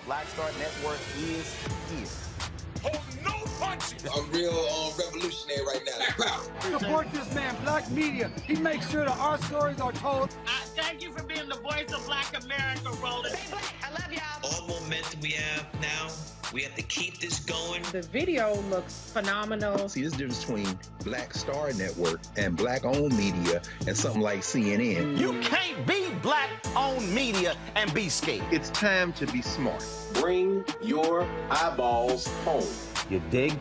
Black Star Network is here. Hold no punches. I'm real revolutionary right now. Support this man, Black Media. He makes sure that our stories are told. Thank you for being the voice of Black America, Roland. Stay black. I love y'all. All momentum we have now, we have to keep this going. The video looks phenomenal. See, there's a difference between Black Star Network and Black-owned media and something like CNN. You can't be Black-owned media and be scared. It's time to be smart. Bring your eyeballs home. You dig?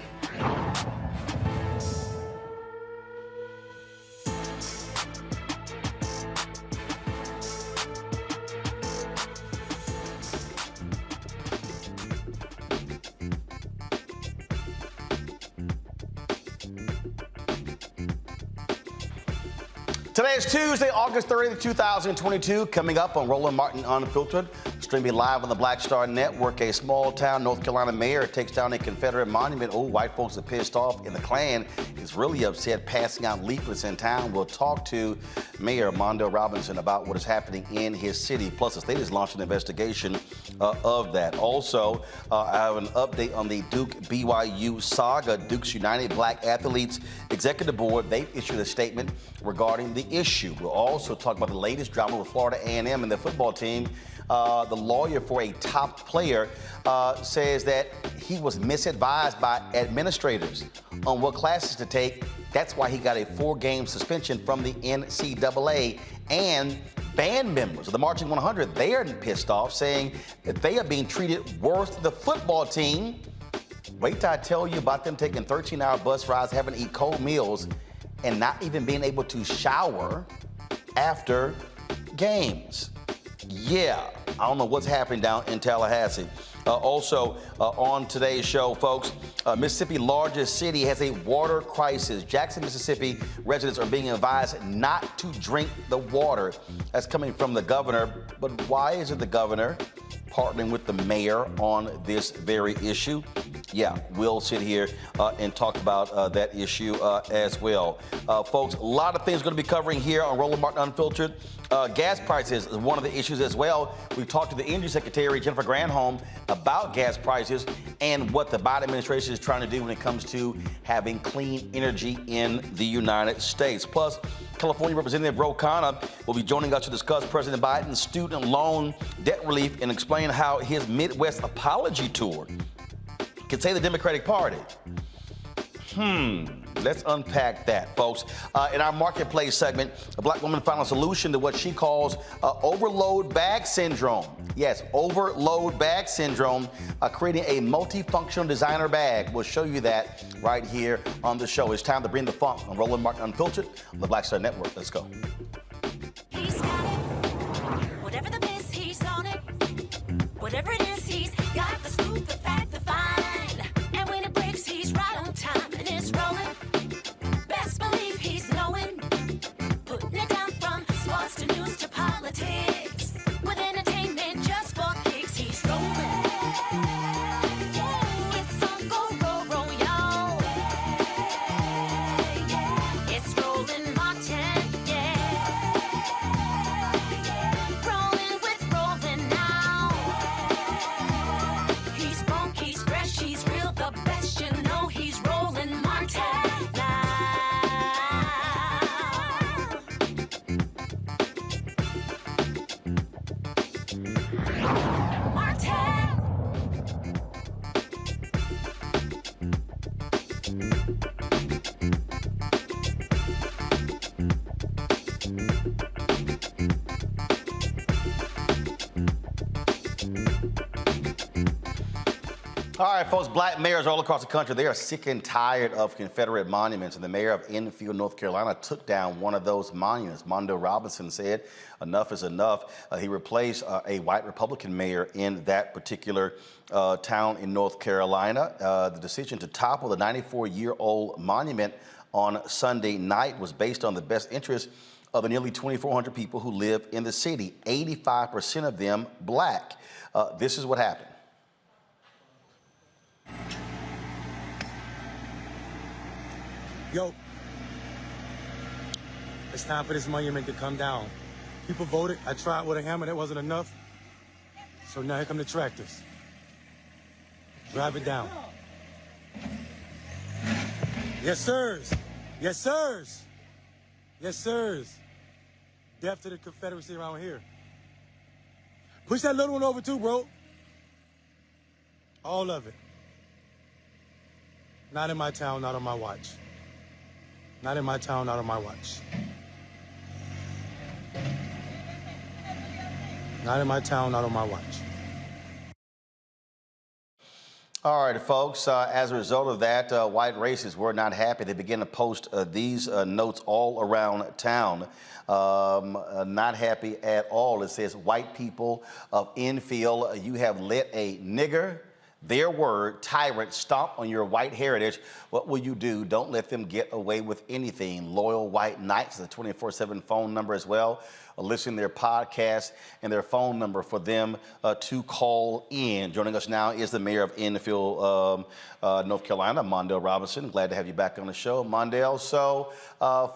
Today is Tuesday, August 30th, 2022. Coming up on Roland Martin Unfiltered, streaming live on the Black Star Network. A small town North Carolina mayor takes down a Confederate monument. Oh, white folks are pissed off, and the Klan is really upset, passing out leaflets in town. We'll talk to Mayor Mondo Robinson about what is happening in his city. Plus, the state has launched an investigation of that. Also, I have an update on the Duke BYU saga. Duke's United Black Athletes Executive Board, they issued a statement regarding the issue. We'll also talk about the latest drama with Florida A&M and their football team. The lawyer for a top player says that he was misadvised by administrators on what classes to take. That's why he got a 4-game suspension from the NCAA. And band members of the Marching 100, they are pissed off, saying that they are being treated worse than the football team. Wait till I tell you about them taking 13-hour bus rides, having to eat cold meals, and not even being able to shower after games. Yeah, I don't know what's happening down in Tallahassee. Also, on today's show, folks, Mississippi's largest city has a water crisis. Jackson, Mississippi residents are being advised not to drink the water. That's coming from the governor. But why isn't the governor partnering with the mayor on this very issue? Yeah, we'll sit here and talk about that issue as well. Folks, a lot of things going to be covering here on Roland Martin Unfiltered. Gas prices is one of the issues as well. We've talked to the Energy Secretary, Jennifer Granholm, about gas prices and what the Biden administration is trying to do when it comes to having clean energy in the United States. Plus, California Representative Khanna will be joining us to discuss President Biden's student loan debt relief and explain how his Midwest apology tour can save the Democratic Party. Let's unpack that, folks. In our marketplace segment, a black woman found a solution to what she calls overload bag syndrome. Yes, overload bag syndrome, creating a multifunctional designer bag. We'll show you that right here on the show. It's time to bring the funk on Roland Martin Unfiltered on the Black Star Network. Let's go. He's got it. Whatever the miss, he's on it. Whatever it is, he's got the scoop, the fact, the find. And when it breaks, he's right on time and it's rolling. Best believe he's knowing. Putting it down from sports to news to politics. With entertainment just for kicks, he's rolling. It's on go, roll, roll, y'all. It's Roland Martin, yeah. Rolling with Roland now. He's funk, he's fresh, he's real, the best, you know he's Roland Martin now. Martin. All right, folks, black mayors all across the country, they are sick and tired of Confederate monuments, and the mayor of Enfield, North Carolina, took down one of those monuments. Mondo Robinson said enough is enough. He replaced a white Republican mayor in that particular town in North Carolina. The decision to topple the 94-year-old monument on Sunday night was based on the best interest of the nearly 2,400 people who live in the city, 85% of them black. This is what happened. Yo, it's time for this monument to come down. People voted. I tried with a hammer. That wasn't enough. So now here come the tractors. Drive it down. Yes, sirs. Yes, sirs. Yes, sirs. Death to the Confederacy around here. Push that little one over too, bro. All of it. Not in my town, not on my watch. Not in my town, not on my watch. Not in my town, not on my watch. All right, folks, as a result of that, white racists were not happy. They began to post these notes all around town. Not happy at all. It says, white people of Enfield, you have let a nigger, their word, tyrant, stomp on your white heritage. What will you do? Don't let them get away with anything. Loyal White Knights, the 24/7 phone number as well. Listen to their podcast and their phone number for them to call in. Joining us now is the mayor of Enfield, North Carolina, Mondale Robinson. Glad to have you back on the show, Mondale. So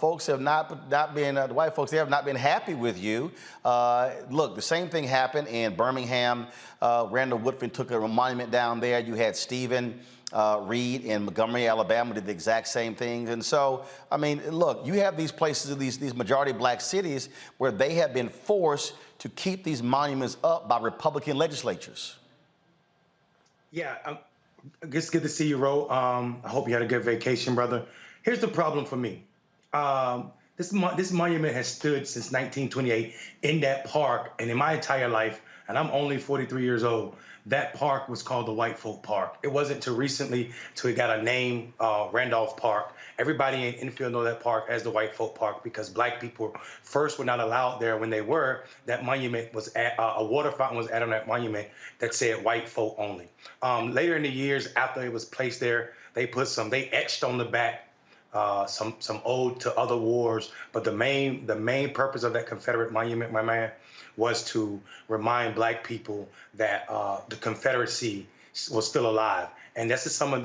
folks have not been, the white folks, they have not been happy with you. Look, the same thing happened in Birmingham. Randall Woodfin took a monument down there. You had Stephen Reed in Montgomery, Alabama did the exact same thing. And so, I mean, look, you have these places, these majority black cities where they have been forced to keep these monuments up by Republican legislatures. Yeah, it's good to see you, Ro. I hope you had a good vacation, brother. Here's the problem for me. This monument has stood since 1928 in that park, and in my entire life, and I'm only 43 years old, that park was called the White Folk Park. It wasn't too recently till it got a name, Randolph Park. Everybody in Enfield know that park as the White Folk Park because black people first were not allowed there. When they were, that monument was at, a water fountain was added on that monument that said white folk only. Later in the years, after it was placed there, they etched on the back some ode to other wars. But the main purpose of that Confederate monument, my man, was to remind black people that the Confederacy was still alive. And this is some of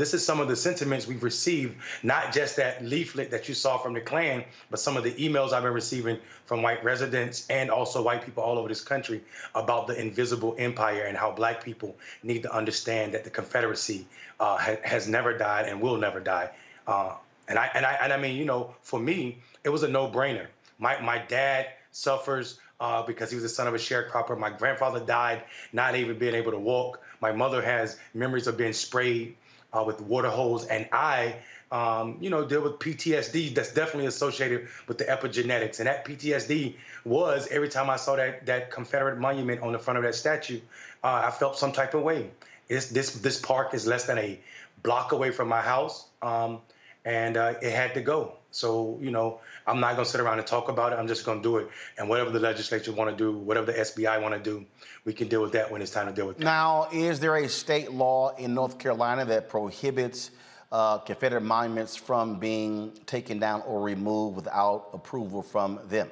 the sentiments we've received, not just that leaflet that you saw from the Klan, but some of the emails I've been receiving from white residents and also white people all over this country about the invisible empire and how black people need to understand that the Confederacy has never died and will never die. And I mean, you know, for me, it was a no-brainer. My dad suffers because he was the son of a sharecropper. My grandfather died not even being able to walk. My mother has memories of being sprayed with water hose. And I, you know, deal with PTSD that's definitely associated with the epigenetics. And that PTSD was every time I saw that Confederate monument on the front of that statue, I felt some type of way. This park is less than a block away from my house. And it had to go. So, you know, I'm not going to sit around and talk about it. I'm just going to do it. And whatever the legislature want to do, whatever the SBI want to do, we can deal with that when it's time to deal with that. Now, is there a state law in North Carolina that prohibits Confederate monuments from being taken down or removed without approval from them?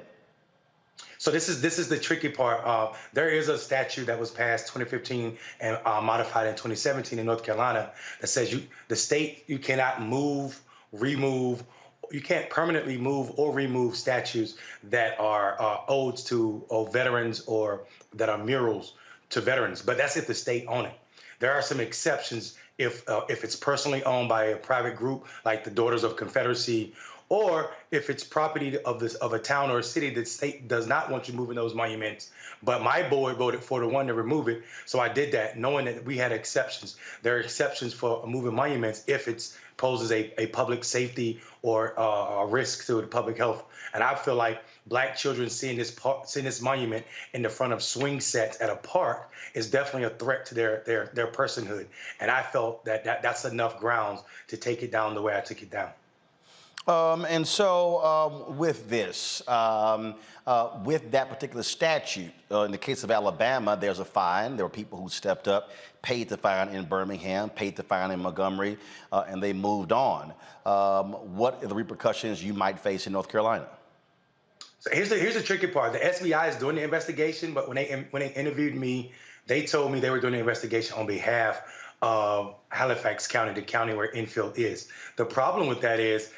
So this is the tricky part. There is a statute that was passed 2015 and modified in 2017 in North Carolina that says the state cannot move, remove, you can't permanently move or remove statues that are odes to veterans or that are murals to veterans. But that's if the state own it. There are some exceptions if it's personally owned by a private group like the Daughters of Confederacy, or if it's property of a town or a city, the state does not want you moving those monuments. But my board voted 4-1 to remove it, so I did that, knowing that we had exceptions. There are exceptions for moving monuments if it poses a public safety or a risk to the public health. And I feel like black children seeing this monument in the front of swing sets at a park is definitely a threat to their personhood. And I felt that's enough grounds to take it down the way I took it down. And so with this, with that particular statute, in the case of Alabama, there's a fine. There were people who stepped up, paid the fine in Birmingham, paid the fine in Montgomery, and they moved on. What are the repercussions you might face in North Carolina? So here's the tricky part. The SBI is doing the investigation, but when they interviewed me, they told me they were doing the investigation on behalf of Halifax County, the county where infill is. The problem with that is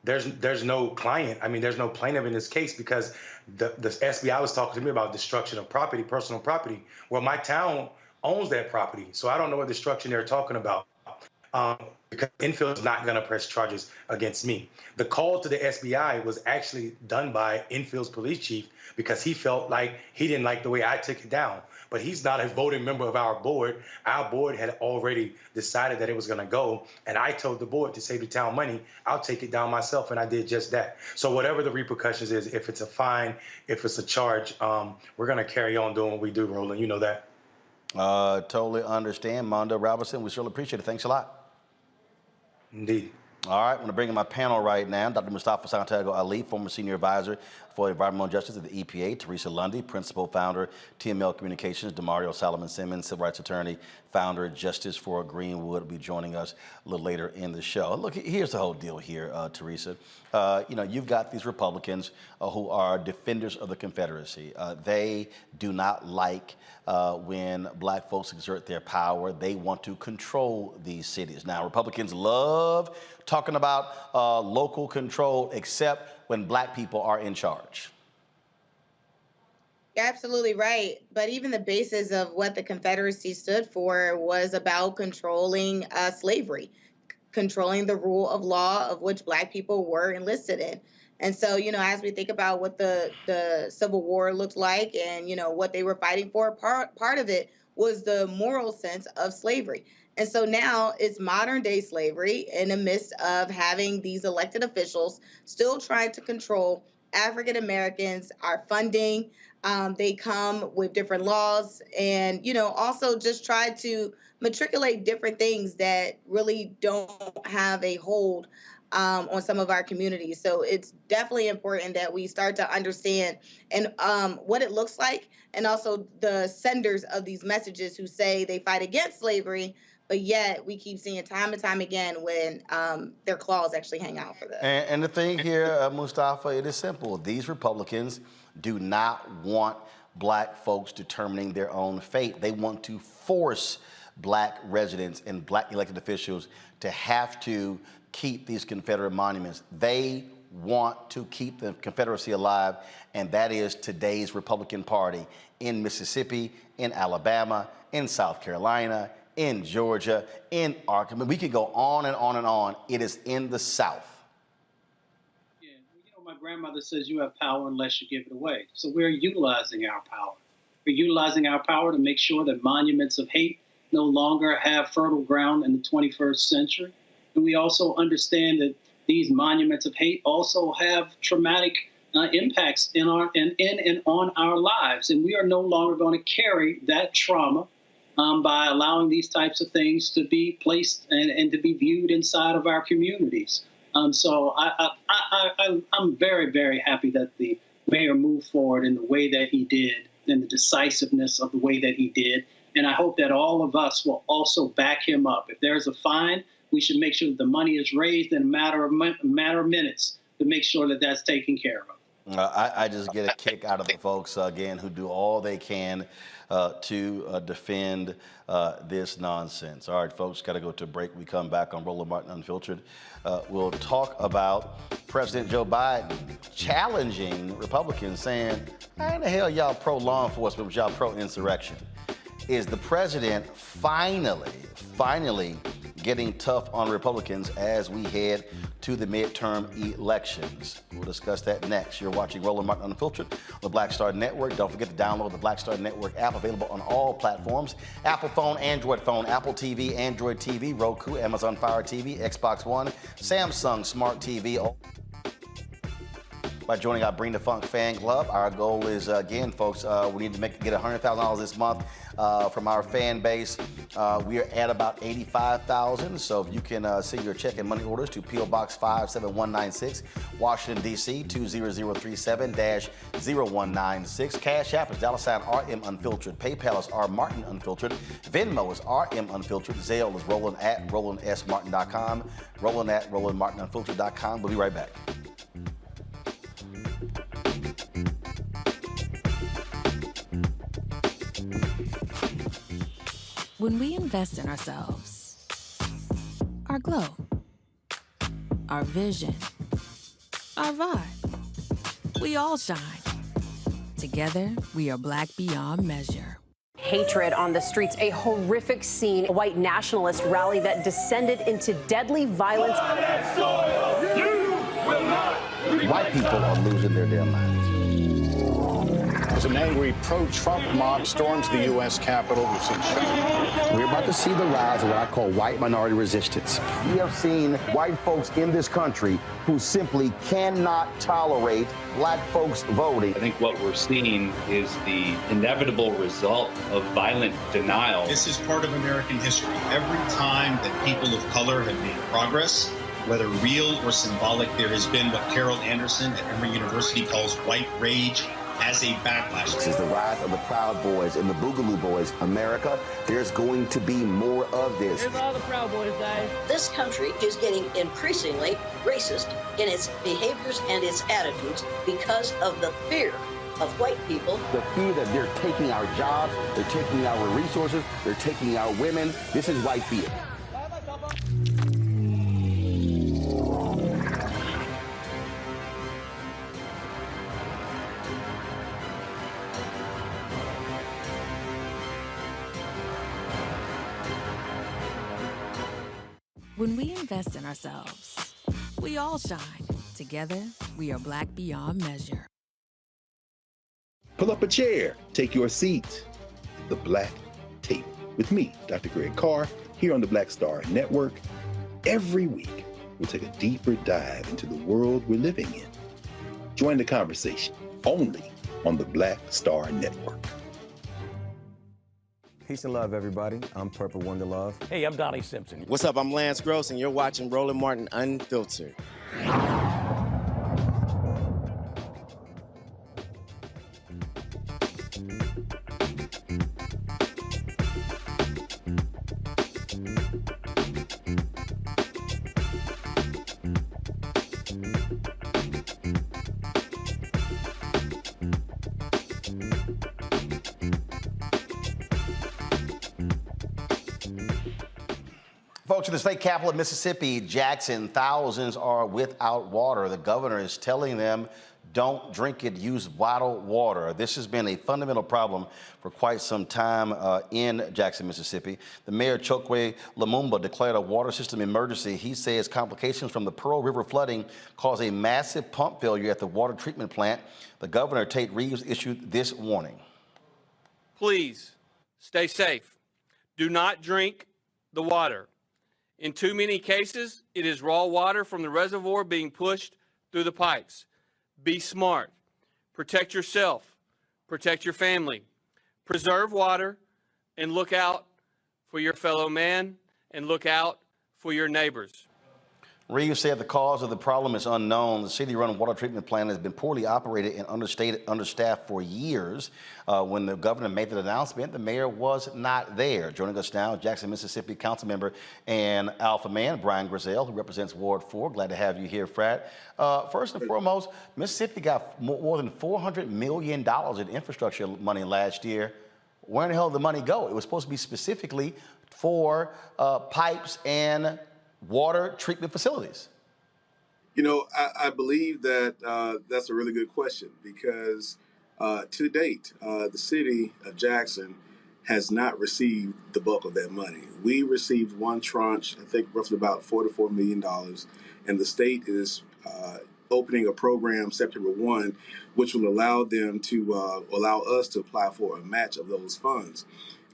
there's no client. I mean, there's no plaintiff in this case because the SBI was talking to me about destruction of property, personal property. Well, my town owns that property, so I don't know what destruction they're talking about. Because infill is not going to press charges against me. The call to the SBI was actually done by infill's police chief because he felt like he didn't like the way I took it down. But he's not a voting member of our board. Our board had already decided that it was going to go. And I told the board to save the town money, I'll take it down myself. And I did just that. So whatever the repercussions is, if it's a fine, if it's a charge, we're going to carry on doing what we do, Roland. You know that. Totally understand. Mondo Robinson, we surely appreciate it. Thanks a lot. Indeed. All right, I'm going to bring in my panel right now. Dr. Mustafa Santiago Ali, former senior advisor for environmental justice at the EPA. Teresa Lundy, principal founder, TML Communications. Demario Solomon Simmons, civil rights attorney, founder, Justice for Greenwood, will be joining us a little later in the show. Look, here's the whole deal here, Teresa. You've got these Republicans who are defenders of the Confederacy. They do not like when black folks exert their power. They want to control these cities. Now, Republicans love talking about local control, except when black people are in charge. You're absolutely right. But even the basis of what the Confederacy stood for was about controlling slavery, controlling the rule of law of which black people were enlisted in. And so, as we think about what the Civil War looked like and, what they were fighting for, part of it was the moral sense of slavery. And so now it's modern day slavery in the midst of having these elected officials still trying to control African Americans, our funding. They come with different laws and, also just try to matriculate different things that really don't have a hold on some of our communities. So it's definitely important that we start to understand and what it looks like, and also the senders of these messages who say they fight against slavery, but yet we keep seeing time and time again when their claws actually hang out for this. And the thing here, Mustafa, it is simple. These Republicans do not want black folks determining their own fate. They want to force black residents and black elected officials to have to keep these Confederate monuments. They want to keep the Confederacy alive, and that is today's Republican Party in Mississippi, in Alabama, in South Carolina, in Georgia, in Arkansas. We could go on and on and on. It is in the South. Yeah, my grandmother says you have power unless you give it away. So we're utilizing our power. We're utilizing our power to make sure that monuments of hate no longer have fertile ground in the 21st century. And we also understand that these monuments of hate also have traumatic impacts in and on our lives. And we are no longer going to carry that trauma by allowing these types of things to be placed and to be viewed inside of our communities. So I'm very, very happy that the mayor moved forward in the way that he did and the decisiveness of the way that he did. And I hope that all of us will also back him up. If there's a fine, we should make sure that the money is raised in a matter of minutes to make sure that that's taken care of. I just get a kick out of the folks, again, who do all they can to defend this nonsense. All right, folks, got to go to a break. We come back on Roland Martin Unfiltered. We'll talk about President Joe Biden challenging Republicans, saying, how in the hell y'all pro-law enforcement, but y'all pro-insurrection? Is the president finally getting tough on Republicans as we head to the midterm elections? We'll discuss that next. You're watching Roland Martin Unfiltered on the Black Star Network. Don't forget to download the Black Star Network app, available on all platforms: Apple phone, Android phone, Apple TV, Android TV, Roku, Amazon Fire TV, Xbox One, Samsung Smart TV. By joining our Bring the Funk fan club. Our goal is, again, folks, we need to get $100,000 this month from our fan base. We are at about 85,000. So if you can send your check and money orders to P.O. Box 57196, Washington, D.C. 20037-0196. Cash App is $RM Unfiltered. PayPal is R Martin Unfiltered. Venmo is RM Unfiltered. Zelle is Roland at RolandSMartin.com. Roland at RolandMartinUnfiltered.com. We'll be right back. When we invest in ourselves, our glow, our vision, our vibe, we all shine. Together, we are black beyond measure. Hatred on the streets, a horrific scene, a white nationalist rally that descended into deadly violence. White people are losing their damn minds. As an angry pro-Trump mob storms the U.S. Capitol, we've seen shooting. We're about to see the rise of what I call white minority resistance. We have seen white folks in this country who simply cannot tolerate black folks voting. I think what we're seeing is the inevitable result of violent denial. This is part of American history. Every time that people of color have made progress, whether real or symbolic, there has been what Carol Anderson at Emory University calls white rage as a backlash. This is the rise of the Proud Boys and the Boogaloo Boys. America, there's going to be more of this. Here's all the Proud Boys, guys. This country is getting increasingly racist in its behaviors and its attitudes because of the fear of white people. The fear that they're taking our jobs, they're taking our resources, they're taking our women. This is white fear. When we invest in ourselves, we all shine. Together, we are black beyond measure. Pull up a chair, take your seat. The Black Tape with me, Dr. Greg Carr, here on the Black Star Network. Every week, we'll take a deeper dive into the world we're living in. Join the conversation only on the Black Star Network. Peace and love, everybody. I'm Purple Wonder Love. Hey, I'm Donnie Simpson. What's up? I'm Lance Gross, and you're watching Roland Martin Unfiltered. Folks, in the state capital of Mississippi, Jackson, thousands are without water. The governor is telling them, don't drink it, use bottled water. This has been a fundamental problem for quite some time in Jackson, Mississippi. The mayor, Chokwe Lumumba, declared a water system emergency. He says complications from the Pearl River flooding caused a massive pump failure at the water treatment plant. The governor, Tate Reeves, issued this warning. Please stay safe. Do not drink the water. In too many cases, it is raw water from the reservoir being pushed through the pipes. Be smart. Protect yourself. Protect your family. Preserve water and look out for your fellow man and look out for your neighbors. Reeves said the cause of the problem is unknown. The city-run water treatment plant has been poorly operated and understaffed for years. When the governor made that announcement, the mayor was not there. Joining us now, Jackson, Mississippi council member and Alpha man, Brian Grizzell, who represents Ward 4. Glad to have you here, Frat. First and foremost, Mississippi got more than $400 million in infrastructure money last year. Where in the hell did the money go? It was supposed to be specifically for pipes and water treatment facilities. You know, I believe that that's a really good question because to date, the city of Jackson has not received the bulk of that money. We received one tranche, I think roughly about $4 to $4 million, and the state is opening a program September 1, which will allow them to allow us to apply for a match of those funds.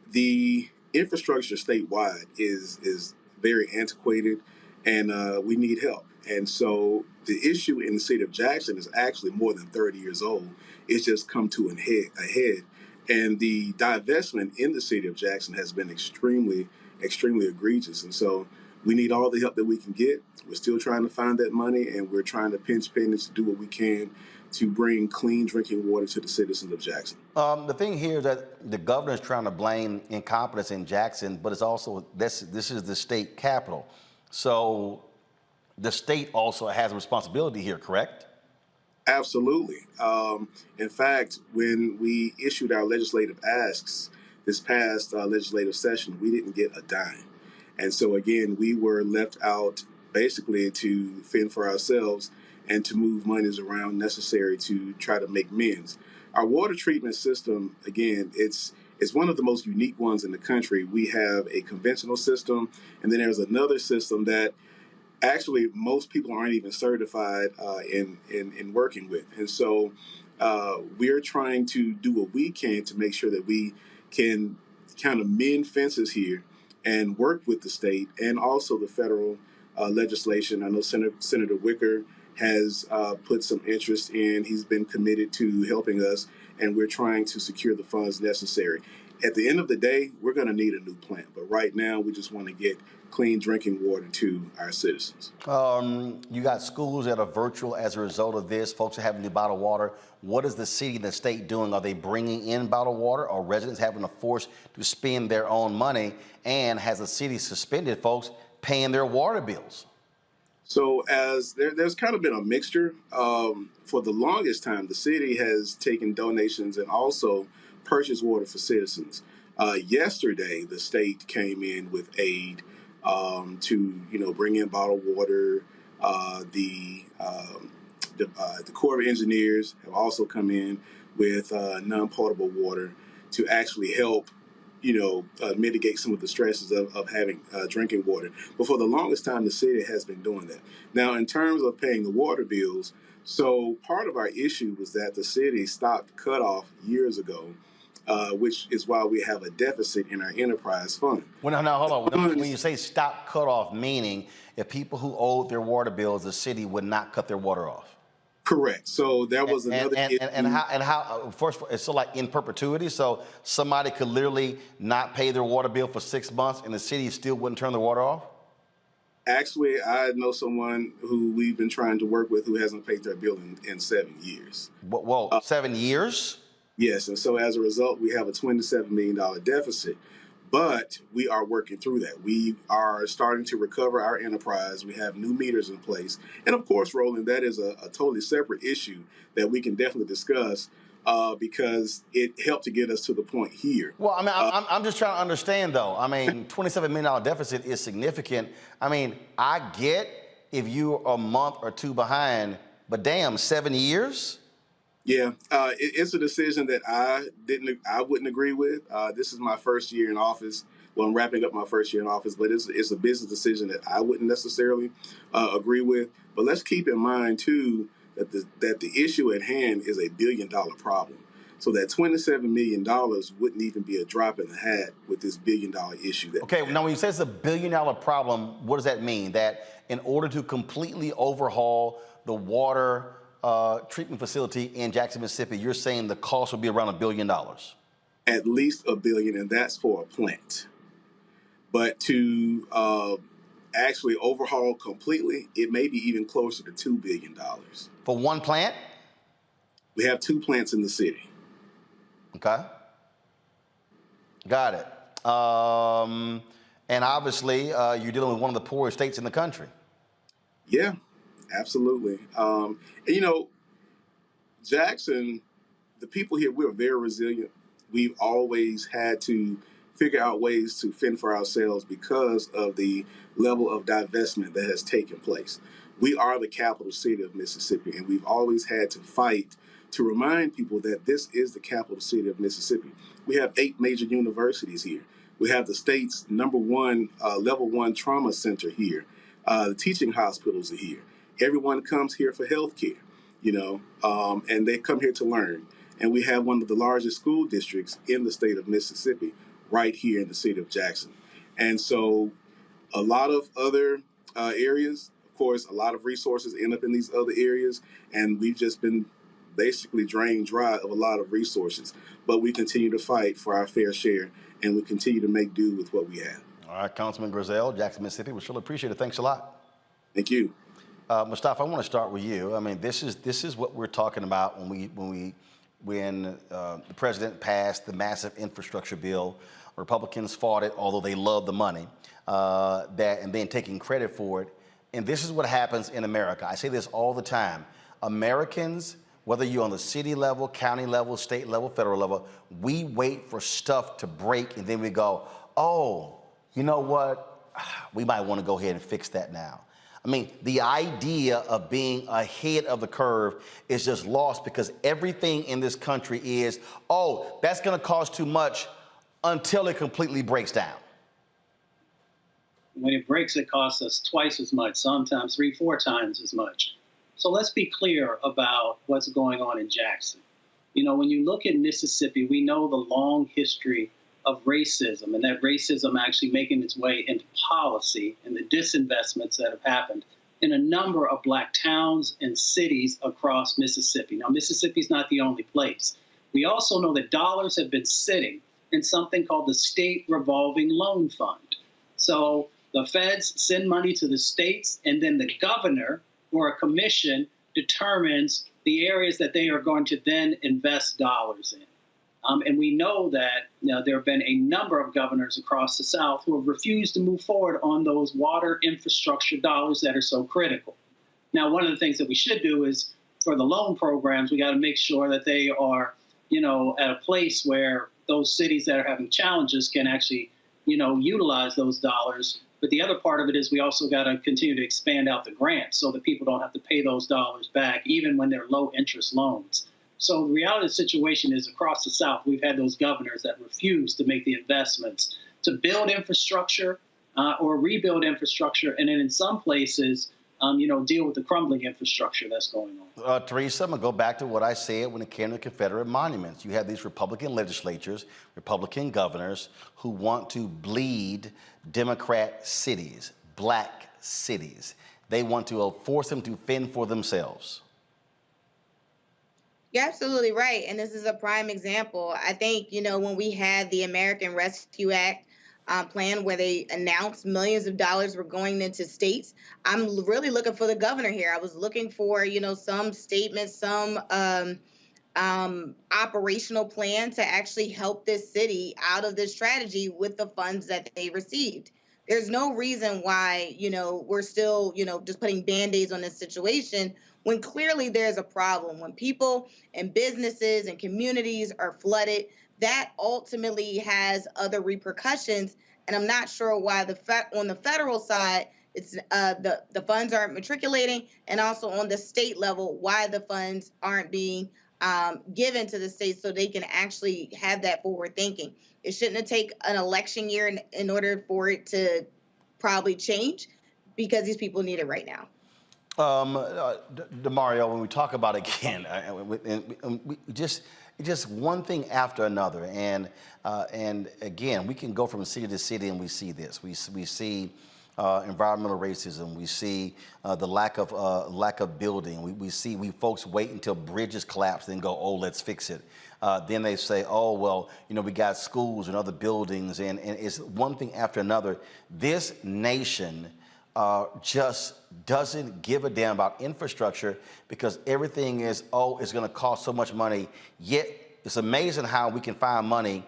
The infrastructure statewide is very antiquated, and we need help. And so the issue in the city of Jackson is actually more than 30 years old. It's just come to a head. And the divestment in the city of Jackson has been extremely, extremely egregious. And so we need all the help that we can get. We're still trying to find that money, and we're trying to pinch pennies to do what we can to bring clean drinking water to the citizens of Jackson. The thing here is that the governor is trying to blame incompetence in Jackson, but it's also, this is the state capital. So the state also has a responsibility here, correct? Absolutely. In fact, when we issued our legislative asks this past legislative session, we didn't get a dime. And so again, we were left out basically to fend for ourselves and to move monies around necessary to try to make amends. Our water treatment system, again, it's one of the most unique ones in the country. We have a conventional system, and then there's another system that actually most people aren't even certified in working with. And so we're trying to do what we can to make sure that we can kind of mend fences here and work with the state and also the federal legislation. I know Senator Wicker has put some interest in. He's been committed to helping us, and we're trying to secure the funds necessary. At the end of the day, we're going to need a new plant, but right now we just want to get clean drinking water to our citizens. You got schools that are virtual as a result of this. Folks are having to bottle water. What is the city and the state doing? Are they bringing in bottled water, or residents having to force to spend their own money? And has the city suspended folks paying their water bills? So as there's kind of been a mixture. For the longest time, the city has taken donations and also purchased water for citizens. Yesterday, the state came in with aid to bring in bottled water. The Corps of Engineers have also come in with non-potable water to actually help mitigate some of the stresses of having drinking water. But for the longest time, the city has been doing that. Now, in terms of paying the water bills, so part of our issue was that the city stopped cutoff years ago, which is why we have a deficit in our enterprise fund. Well, now, hold on. When you say stop cutoff, meaning if people who owed their water bills, the city would not cut their water off. Correct. So that was another issue. And how first, it's so like in perpetuity. So somebody could literally not pay their water bill for 6 months and the city still wouldn't turn the water off? Actually, I know someone who we've been trying to work with who hasn't paid their bill in 7 years. Whoa, 7 years? Yes. And so as a result, we have a $27 million deficit. But we are working through that. We are starting to recover our enterprise. We have new meters in place. And of course, Roland, that is a totally separate issue that we can definitely discuss because it helped to get us to the point here. Well, I mean, I'm just trying to understand, though. I mean, $27 million deficit is significant. I mean, I get if you're a month or two behind, but damn, 7 years? Yeah, it's a decision that I wouldn't agree with. This is my first year in office. Well, I'm wrapping up my first year in office, but it's a business decision that I wouldn't necessarily agree with. But let's keep in mind too that the issue at hand is $1 billion problem. So that $27 million wouldn't even be a drop in the hat with this $1 billion issue. Okay, now when you say it's $1 billion problem, what does that mean? That in order to completely overhaul the water treatment facility in Jackson, Mississippi, you're saying the cost would be around $1 billion? At least $1 billion, and that's for a plant. But to actually overhaul completely, it may be even closer to $2 billion. For one plant? We have 2 plants in the city. Okay. Got it. And obviously, you're dealing with one of the poorest states in the country. Yeah. Absolutely. And Jackson, the people here, we're very resilient. We've always had to figure out ways to fend for ourselves because of the level of divestment that has taken place. We are the capital city of Mississippi, and we've always had to fight to remind people that this is the capital city of Mississippi. We have 8 major universities here. We have the state's #1 level 1 trauma center here. The teaching hospitals are here. Everyone comes here for health care, and they come here to learn. And we have one of the largest school districts in the state of Mississippi right here in the city of Jackson. And so a lot of other areas, of course, a lot of resources end up in these other areas, and we've just been basically drained dry of a lot of resources. But we continue to fight for our fair share, and we continue to make do with what we have. All right, Councilman Grizzell, Jackson, Mississippi. We surely appreciate it. Thanks a lot. Thank you. Mustafa, I want to start with you. I mean, this is what we're talking about when the president passed the massive infrastructure bill. Republicans fought it, although they love the money, and then taking credit for it. And this is what happens in America. I say this all the time. Americans, whether you're on the city level, county level, state level, federal level, we wait for stuff to break and then we go, oh, you know what? We might want to go ahead and fix that now. I mean, the idea of being ahead of the curve is just lost because everything in this country is, oh, that's going to cost too much until it completely breaks down. When it breaks, it costs us twice as much, sometimes 3-4 times as much. So let's be clear about what's going on in Jackson. You know, when you look at Mississippi, we know the long history of racism, and that racism actually making its way into policy and the disinvestments that have happened in a number of Black towns and cities across Mississippi. Now, Mississippi's not the only place. We also know that dollars have been sitting in something called the State Revolving Loan Fund. So the feds send money to the states, and then the governor or a commission determines the areas that they are going to then invest dollars in. And we know that there have been a number of governors across the South who have refused to move forward on those water infrastructure dollars that are so critical. Now, one of the things that we should do is for the loan programs, we got to make sure that they are, at a place where those cities that are having challenges can actually, utilize those dollars. But the other part of it is we also got to continue to expand out the grants so that people don't have to pay those dollars back, even when they're low interest loans. So the reality of the situation is across the South, we've had those governors that refuse to make the investments to build infrastructure or rebuild infrastructure. And then in some places, deal with the crumbling infrastructure that's going on. Teresa, I'm going to go back to what I said when it came to Confederate monuments. You have these Republican legislatures, Republican governors who want to bleed Democrat cities, Black cities. They want to force them to fend for themselves. You're absolutely right. And this is a prime example. I think, when we had the American Rescue Act plan where they announced millions of dollars were going into states, I'm really looking for the governor here. I was looking for, some statements, some operational plan to actually help this city out of this strategy with the funds that they received. There's no reason why, we're still, just putting Band-Aids on this situation when clearly there's a problem. When people and businesses and communities are flooded, that ultimately has other repercussions. And I'm not sure why on the federal side, it's the funds aren't matriculating, and also on the state level, why the funds aren't being given to the states so they can actually have that forward thinking. It shouldn't have taken an election year in order for it to probably change, because these people need it right now. DeMario, when we talk about again, we just one thing after another, and again, we can go from city to city and we see this. We see environmental racism. We see the lack of building. We see folks wait until bridges collapse, then go, oh, let's fix it. Then they say, oh, well, we got schools and other buildings, and it's one thing after another. This nation just doesn't give a damn about infrastructure because everything is, oh, it's going to cost so much money. Yet it's amazing how we can find money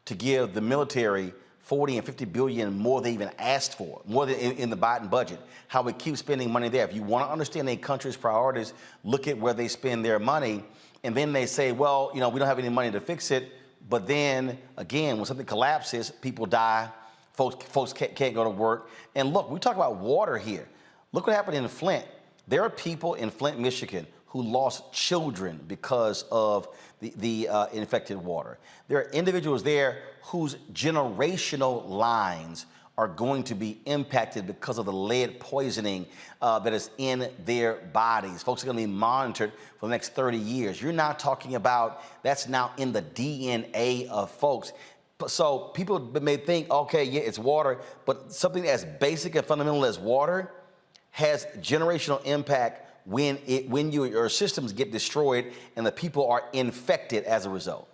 to give the military 40 and 50 billion more than even asked for, more than in the Biden budget. How we keep spending money there. If you want to understand a country's priorities, look at where they spend their money, and then they say, well, we don't have any money to fix it. But then again, when something collapses, people die. Folks can't go to work. And look, we talk about water here. Look what happened in Flint. There are people in Flint, Michigan, who lost children because of the infected water. There are individuals there whose generational lines are going to be impacted because of the lead poisoning that is in their bodies. Folks are going to be monitored for the next 30 years. You're now talking about that's now in the DNA of folks. So people may think, okay, yeah, it's water, but something as basic and fundamental as water has generational impact when your systems get destroyed and the people are infected as a result.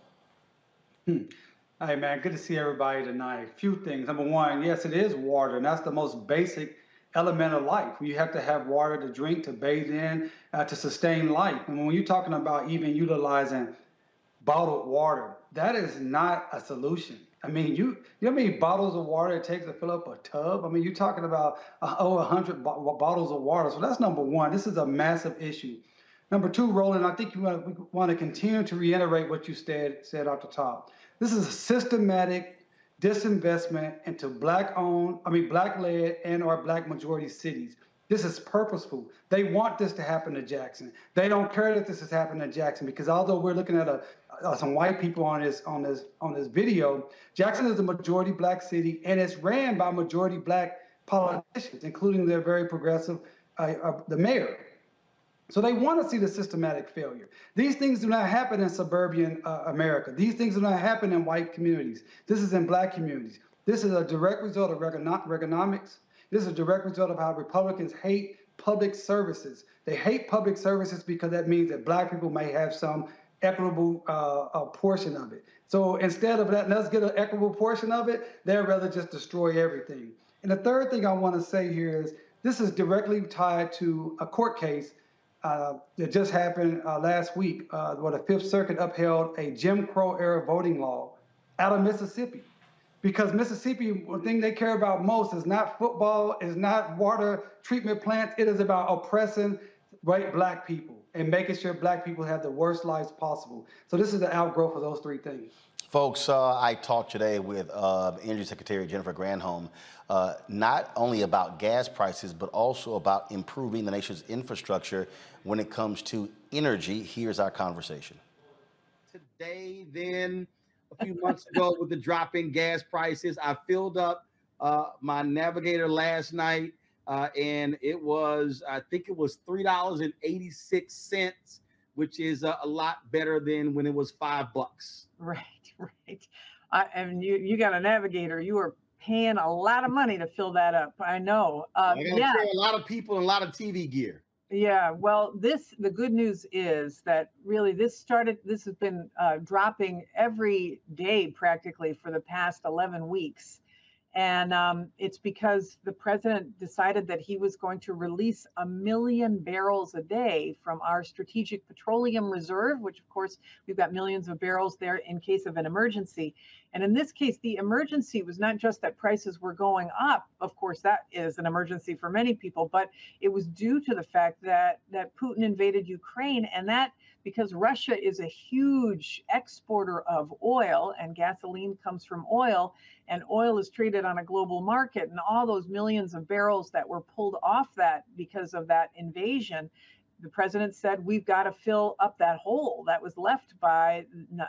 Hey, man, good to see everybody tonight. A few things. Number one, yes, it is water, and that's the most basic element of life. You have to have water to drink, to bathe in, to sustain life. And when you're talking about even utilizing bottled water, that is not a solution. I mean, you know how many bottles of water it takes to fill up a tub? I mean, you're talking about over 100 bottles of water. So that's number one. This is a massive issue. Number two, Roland, I think we want to continue to reiterate what you said off the top. This is a systematic disinvestment into Black-led and/or Black majority cities. This is purposeful. They want this to happen to Jackson. They don't care that this is happening to Jackson, because although we're looking at some white people on this video, Jackson is a majority Black city, and it's ran by majority Black politicians, including their very progressive, the mayor. So they want to see the systematic failure. These things do not happen in suburban America. These things do not happen in white communities. This is in Black communities. This is a direct result of Reaganomics. This is a direct result of how Republicans hate public services. They hate public services because that means that Black people may have some equitable portion of it. So instead of letting us get an equitable portion of it, they'd rather just destroy everything. And the third thing I want to say here is this is directly tied to a court case that just happened last week, where the Fifth Circuit upheld a Jim Crow era voting law out of Mississippi. Because Mississippi, the thing they care about most is not football, is not water treatment plants. It is about oppressing white Black people and making sure Black people have the worst lives possible. So this is the outgrowth of those three things. Folks, I talked today with Energy Secretary Jennifer Granholm, not only about gas prices, but also about improving the nation's infrastructure when it comes to energy. Here's our conversation. Today, then, a few months ago, with the drop in gas prices, I filled up my Navigator last night, and it was, I think it was $3.86, which is a lot better than when it was $5. Right. And you got a Navigator. You were paying a lot of money to fill that up. I know. I got a lot of people and a lot of TV gear. Yeah. Well, the good news is that really this has been dropping every day practically for the past 11 weeks. And it's because the president decided that he was going to release 1 million barrels a day from our strategic petroleum reserve, which of course we've got millions of barrels there in case of an emergency. And in this case, the emergency was not just that prices were going up. Of course, that is an emergency for many people, but it was due to the fact that Putin invaded Ukraine, and that because Russia is a huge exporter of oil, and gasoline comes from oil, and oil is traded on a global market, and all those millions of barrels that were pulled off that because of that invasion, the president said, we've got to fill up that hole that was left by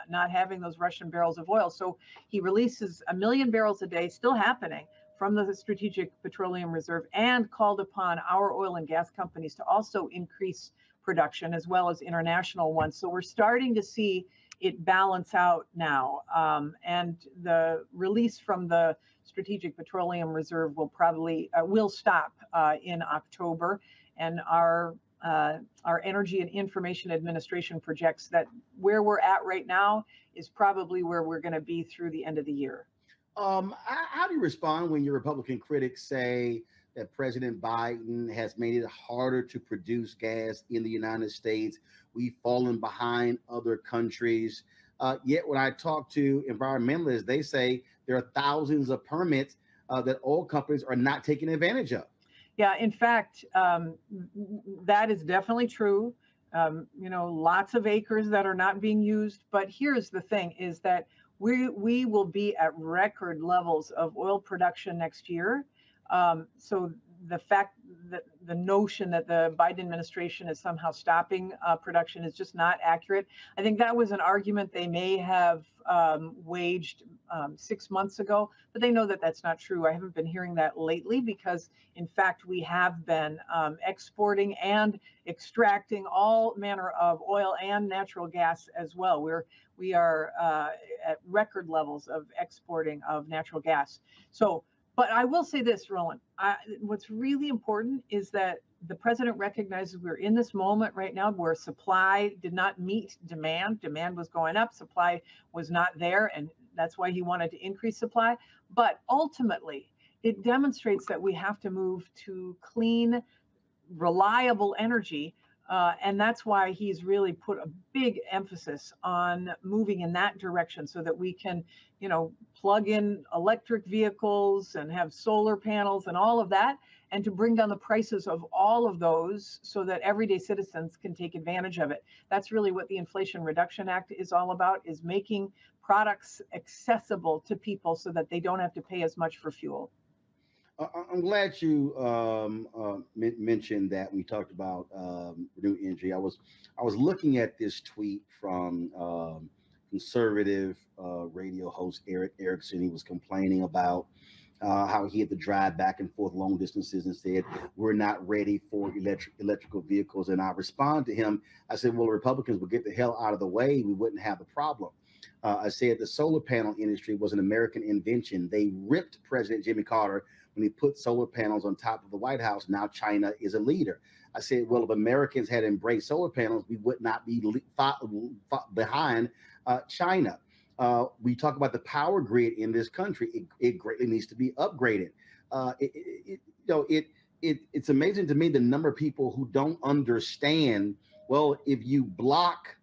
not having those Russian barrels of oil. So he releases 1 million barrels a day, still happening, from the Strategic Petroleum Reserve, and called upon our oil and gas companies to also increase production as well as international ones. So we're starting to see it balance out now. And the release from the Strategic Petroleum Reserve will stop in October. And our Energy and Information Administration projects that where we're at right now is probably where we're going to be through the end of the year. How do you respond when your Republican critics say that President Biden has made it harder to produce gas in the United States? We've fallen behind other countries. Yet when I talk to environmentalists, they say there are thousands of permits that oil companies are not taking advantage of. Yeah, in fact, that is definitely true. Lots of acres that are not being used. But here's the thing is that we will be at record levels of oil production next year. So the fact that the notion that the Biden administration is somehow stopping production is just not accurate. I think that was an argument they may have waged 6 months ago, but they know that that's not true. I haven't been hearing that lately because, in fact, we have been exporting and extracting all manner of oil and natural gas as well. We are at record levels of exporting of natural gas. But I will say this, Roland, what's really important is that the president recognizes we're in this moment right now where supply did not meet demand. Demand was going up, supply was not there, and that's why he wanted to increase supply. But ultimately, it demonstrates that we have to move to clean, reliable energy And that's why he's really put a big emphasis on moving in that direction so that we can, plug in electric vehicles and have solar panels and all of that, and to bring down the prices of all of those so that everyday citizens can take advantage of it. That's really what the Inflation Reduction Act is all about, is making products accessible to people so that they don't have to pay as much for fuel. I'm glad you mentioned that when we talked about renewable energy. I was looking at this tweet from conservative radio host Eric Erickson. He was complaining about how he had to drive back and forth long distances and said, we're not ready for electrical vehicles. And I responded to him. I said, well, Republicans would get the hell out of the way. We wouldn't have the problem. I said the solar panel industry was an American invention. They ripped President Jimmy Carter when he put solar panels on top of the White House. Now China is a leader. I said, well, if Americans had embraced solar panels, we would not be behind China. We talk about the power grid in this country. It greatly needs to be upgraded. It's amazing to me the number of people who don't understand, well, if you block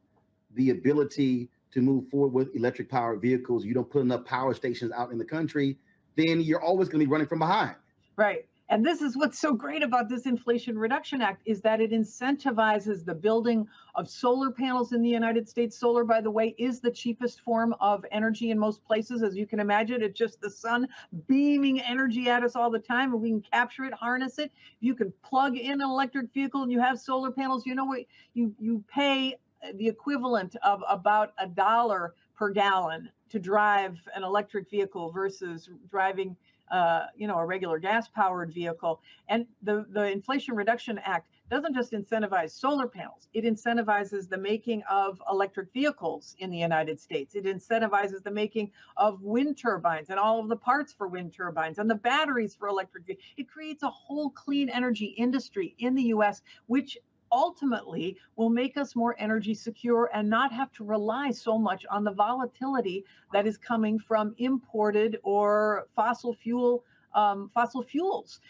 the ability to move forward with electric powered vehicles, you don't put enough power stations out in the country, then you're always going to be running from behind. Right. And this is what's so great about this Inflation Reduction Act, is that it incentivizes the building of solar panels in the United States. Solar, by the way, is the cheapest form of energy in most places. As you can imagine, it's just the sun beaming energy at us all the time, and we can capture it, harness it. You can plug in an electric vehicle and you have solar panels. You know what? You pay the equivalent of about $1 per gallon to drive an electric vehicle versus driving a regular gas-powered vehicle. And the Inflation Reduction Act doesn't just incentivize solar panels. It incentivizes the making of electric vehicles in the United States. It incentivizes the making of wind turbines and all of the parts for wind turbines and the batteries for electric vehicles. It creates a whole clean energy industry in the U.S., which ultimately will make us more energy secure and not have to rely so much on the volatility that is coming from imported or fossil fuels.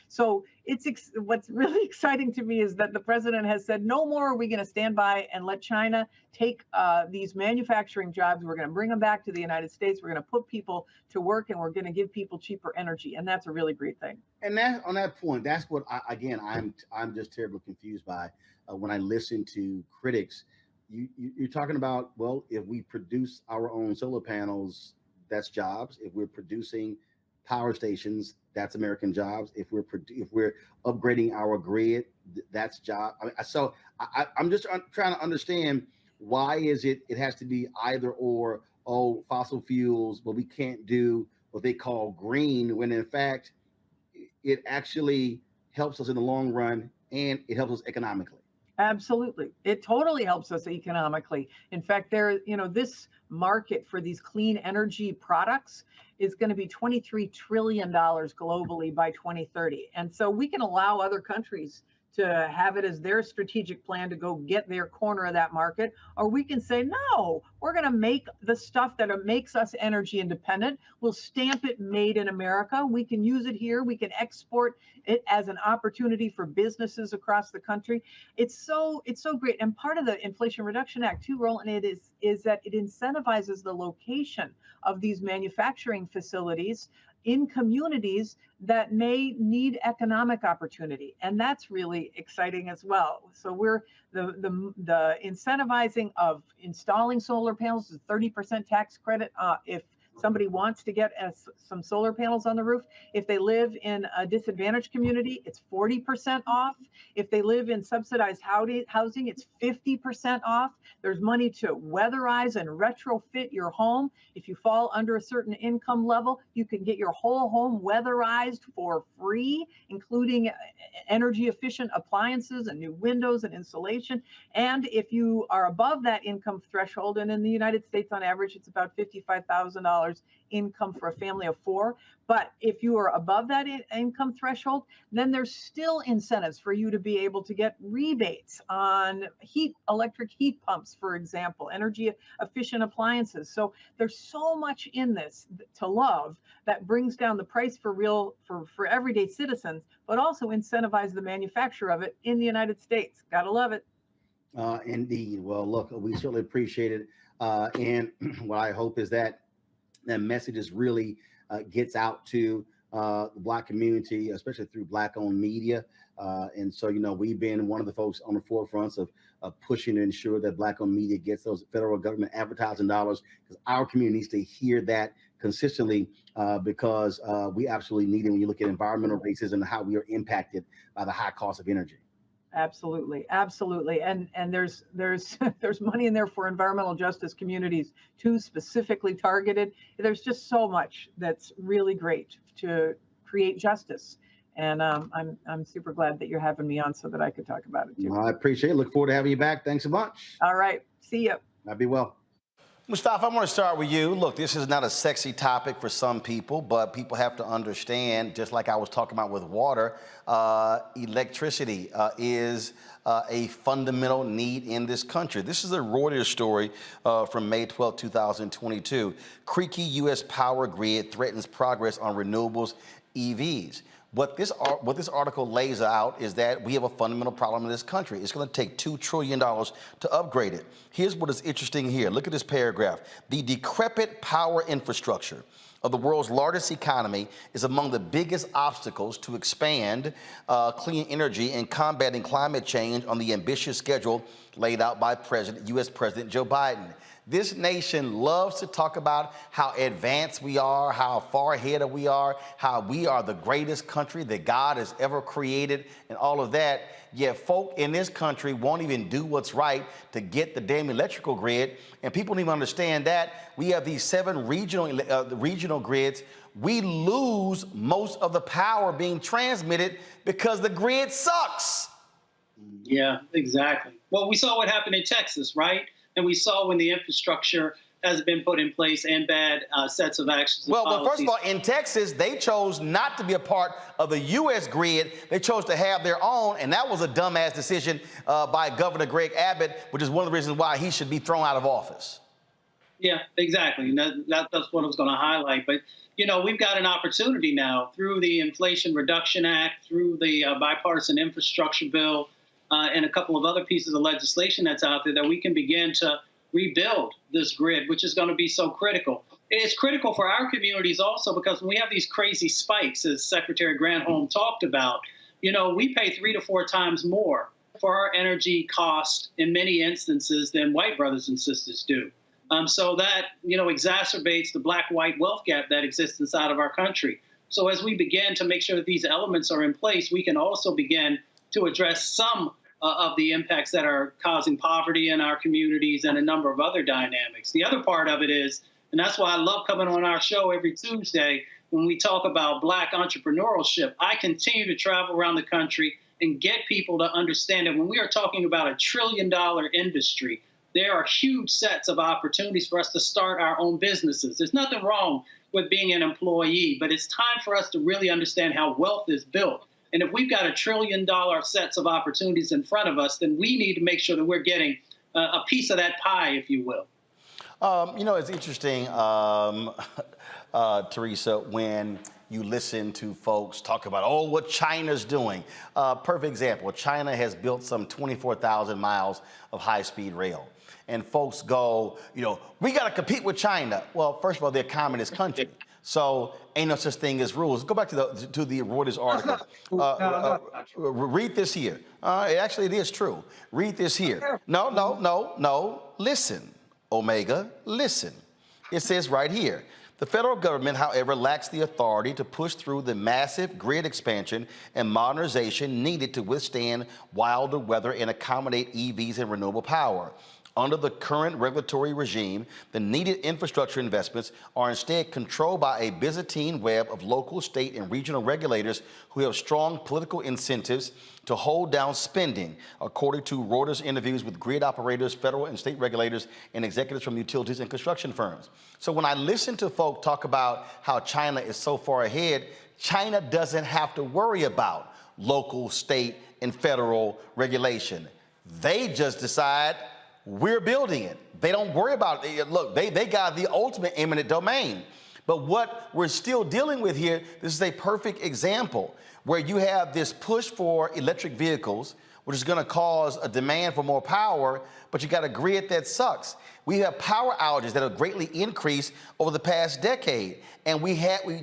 So what's really exciting to me is that the president has said, no more are we going to stand by and let China take these manufacturing jobs. We're going to bring them back to the United States. We're going to put people to work, and we're going to give people cheaper energy. And that's a really great thing. And that, on that point, that's what I'm just terribly confused by when I listen to critics. You're talking about, well, if we produce our own solar panels, that's jobs. If we're producing power stations, that's American jobs. If we're upgrading our grid, that's job. I'm just trying to understand, why is it has to be either or? Oh, fossil fuels, but we can't do what they call green, when in fact it actually helps us in the long run and it helps us economically. Absolutely. It totally helps us economically. In fact, this market for these clean energy products is going to be $23 trillion globally by 2030. And so we can allow other countries to have it as their strategic plan to go get their corner of that market, or we can say, no, we're going to make the stuff that makes us energy independent. We'll stamp it made in America. We can use it here. We can export it as an opportunity for businesses across the country. It's so great. And part of the Inflation Reduction Act too, Roland, is that it incentivizes the location of these manufacturing facilities in communities that may need economic opportunity. And that's really exciting as well. So we're the incentivizing of installing solar panels is 30% tax credit if somebody wants to get some solar panels on the roof. If they live in a disadvantaged community, it's 40% off. If they live in subsidized housing, it's 50% off. There's money to weatherize and retrofit your home. If you fall under a certain income level, you can get your whole home weatherized for free, including energy efficient appliances and new windows and insulation. And if you are above that income threshold, and in the United States on average, it's about $55,000 income for a family of four. But if you are above that income threshold, then there's still incentives for you to be able to get rebates on electric heat pumps, for example, energy efficient appliances. So there's so much in this to love that brings down the price for everyday citizens, but also incentivize the manufacture of it in the United States. Gotta love it. Indeed. Well, look, we certainly appreciate it. And what I hope is that that message is really gets out to the Black community, especially through Black-owned media. And so, we've been one of the folks on the forefronts of pushing to ensure that Black-owned media gets those federal government advertising dollars, because our community needs to hear that consistently, because we absolutely need it when you look at environmental racism and how we are impacted by the high cost of energy. Absolutely, absolutely, and there's there's money in there for environmental justice communities too, specifically targeted. There's just so much that's really great to create justice, and I'm super glad that you're having me on so that I could talk about it too. Well, I appreciate it. Look forward to having you back. Thanks a bunch. All right, see ya. Be well. Mustafa, I want to start with you. Look, this is not a sexy topic for some people, but people have to understand, just like I was talking about with water, electricity is a fundamental need in this country. This is a Reuters story from May 12, 2022. Creaky U.S. power grid threatens progress on renewables, EVs. What this article lays out is that we have a fundamental problem in this country. It's going to take $2 trillion to upgrade it. Here's what is interesting here. Look at this paragraph. The decrepit power infrastructure of the world's largest economy is among the biggest obstacles to expand clean energy and combating climate change on the ambitious schedule laid out by U.S. President Joe Biden. This nation loves to talk about how advanced we are, how far ahead we are, how we are the greatest country that God has ever created, and all of that. Yet folk in this country won't even do what's right to get the damn electrical grid. And people don't even understand that. We have these 7 regional grids. We lose most of the power being transmitted because the grid sucks. Yeah, exactly. Well, we saw what happened in Texas, right? And we saw when the infrastructure has been put in place and bad sets of actions. Well, first of all, in Texas, they chose not to be a part of the U.S. grid. They chose to have their own, and that was a dumbass decision by Governor Greg Abbott, which is one of the reasons why he should be thrown out of office. Yeah, exactly. And that's what I was going to highlight. But, we've got an opportunity now through the Inflation Reduction Act, through the bipartisan infrastructure bill, and a couple of other pieces of legislation that's out there, that we can begin to rebuild this grid, which is going to be so critical. It's critical for our communities also, because when we have these crazy spikes, as Secretary Granholm talked about, we pay 3 to 4 times more for our energy cost in many instances than white brothers and sisters do. So that, exacerbates the black-white wealth gap that exists inside of our country. So as we begin to make sure that these elements are in place, we can also begin to address some of the impacts that are causing poverty in our communities and a number of other dynamics. The other part of it is, and that's why I love coming on our show every Tuesday when we talk about Black entrepreneurship. I continue to travel around the country and get people to understand that when we are talking about $1 trillion industry, there are huge sets of opportunities for us to start our own businesses. There's nothing wrong with being an employee, but it's time for us to really understand how wealth is built. And if we've got $1 trillion sets of opportunities in front of us, then we need to make sure that we're getting a piece of that pie, if you will. It's interesting, Teresa, when you listen to folks talk about, what China's doing. Perfect example, China has built some 24,000 miles of high-speed rail. And folks go, we got to compete with China. Well, first of all, they're a communist country. So ain't no such thing as rules. Go back to the Reuters article. Read this here. It is true. Read this here. No. Listen, Omega, listen. It says right here. The federal government, however, lacks the authority to push through the massive grid expansion and modernization needed to withstand wilder weather and accommodate EVs and renewable power. Under the current regulatory regime, the needed infrastructure investments are instead controlled by a Byzantine web of local, state, and regional regulators who have strong political incentives to hold down spending, according to Reuters interviews with grid operators, federal and state regulators, and executives from utilities and construction firms. So when I listen to folk talk about how China is so far ahead, China doesn't have to worry about local, state, and federal regulation. They just decide, we're building it. They don't worry about it. Look, they got the ultimate eminent domain. But what we're still dealing with here, this is a perfect example where you have this push for electric vehicles, which is going to cause a demand for more power, but you got a grid that sucks. We have power outages that have greatly increased over the past decade, and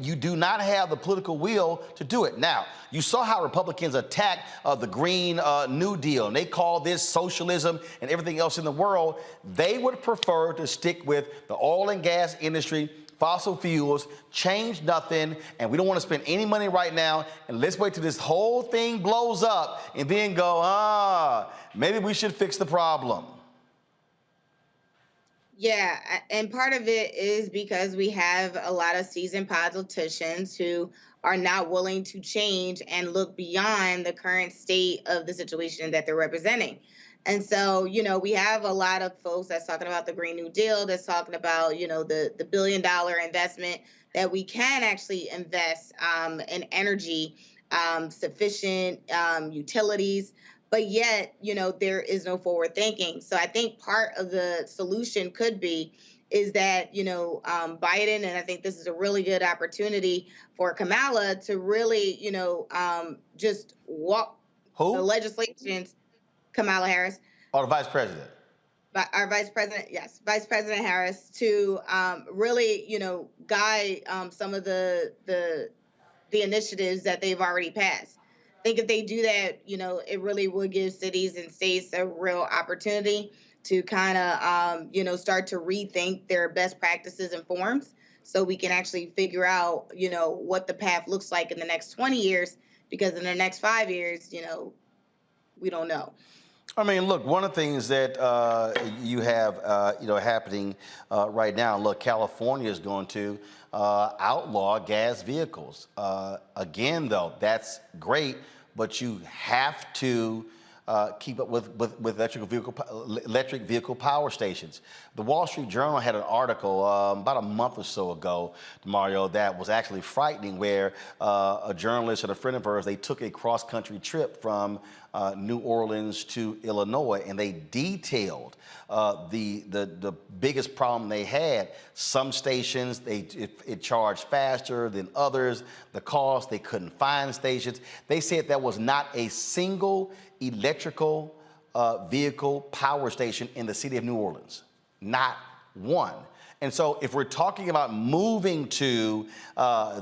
you do not have the political will to do it. Now, you saw how Republicans attacked the Green New Deal, and they call this socialism and everything else in the world. They would prefer to stick with the oil and gas industry, fossil fuels, change nothing, and we don't want to spend any money right now, and let's wait till this whole thing blows up and then go, maybe we should fix the problem. Yeah, and part of it is because we have a lot of seasoned politicians who are not willing to change and look beyond the current state of the situation that they're representing. And so, we have a lot of folks that's talking about the Green New Deal, that's talking about, the $1 billion investment that we can actually invest in energy, sufficient utilities. But yet, there is no forward thinking. So I think part of the solution could be is that, Biden, and I think this is a really good opportunity for Kamala to really, just walk the legislations, Kamala Harris. Oh, the vice president. Our vice president, yes, Vice President Harris, to really, guide some of the initiatives that they've already passed. I think if they do that, it really would give cities and states a real opportunity to kind of, start to rethink their best practices and forms so we can actually figure out, what the path looks like in the next 20 years, because in the next 5 years, we don't know. I mean, look, one of the things that you have, happening right now, look, California is going to outlaw gas vehicles. Again, though, that's great, but you have to keep up with electric vehicle power stations. The Wall Street Journal had an article about a month or so ago, Mario, that was actually frightening, where a journalist and a friend of hers, they took a cross-country trip from New Orleans to Illinois, and they detailed the biggest problem they had. Some stations, it charged faster than others, the cost, they couldn't find stations. They said there was not a single electrical vehicle power station in the city of New Orleans. Not one. And so if we're talking about moving to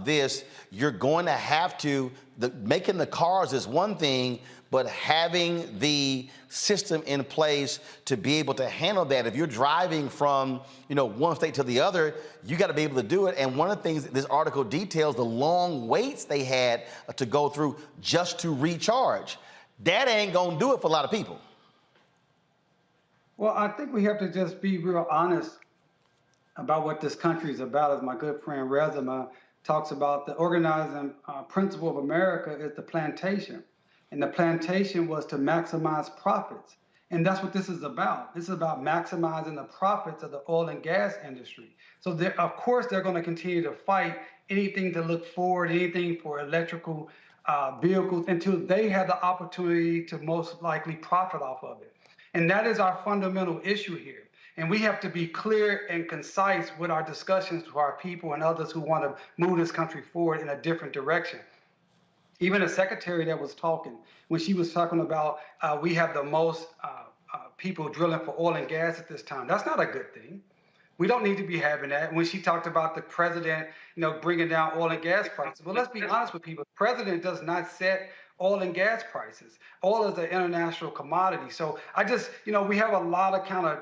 this, you're going to have to, making the cars is one thing, but having the system in place to be able to handle that. If you're driving from, one state to the other, you got to be able to do it. And one of the things that this article details, the long waits they had to go through just to recharge. That ain't gonna do it for a lot of people. Well, I think we have to just be real honest about what this country is about. As my good friend Rezema talks about, the organizing principle of America is the plantation. And the plantation was to maximize profits. And that's what this is about. This is about maximizing the profits of the oil and gas industry. So of course, they're going to continue to fight anything to look forward, anything for electrical vehicles, until they have the opportunity to most likely profit off of it. And that is our fundamental issue here. And we have to be clear and concise with our discussions to our people and others who want to move this country forward in a different direction. Even the secretary that was talking, when she was talking about we have the most people drilling for oil and gas at this time, that's not a good thing. We don't need to be having that. When she talked about the president, bringing down oil and gas prices, well, let's be honest with people. The president does not set oil and gas prices. Oil is an international commodity. So I just, we have a lot of kind of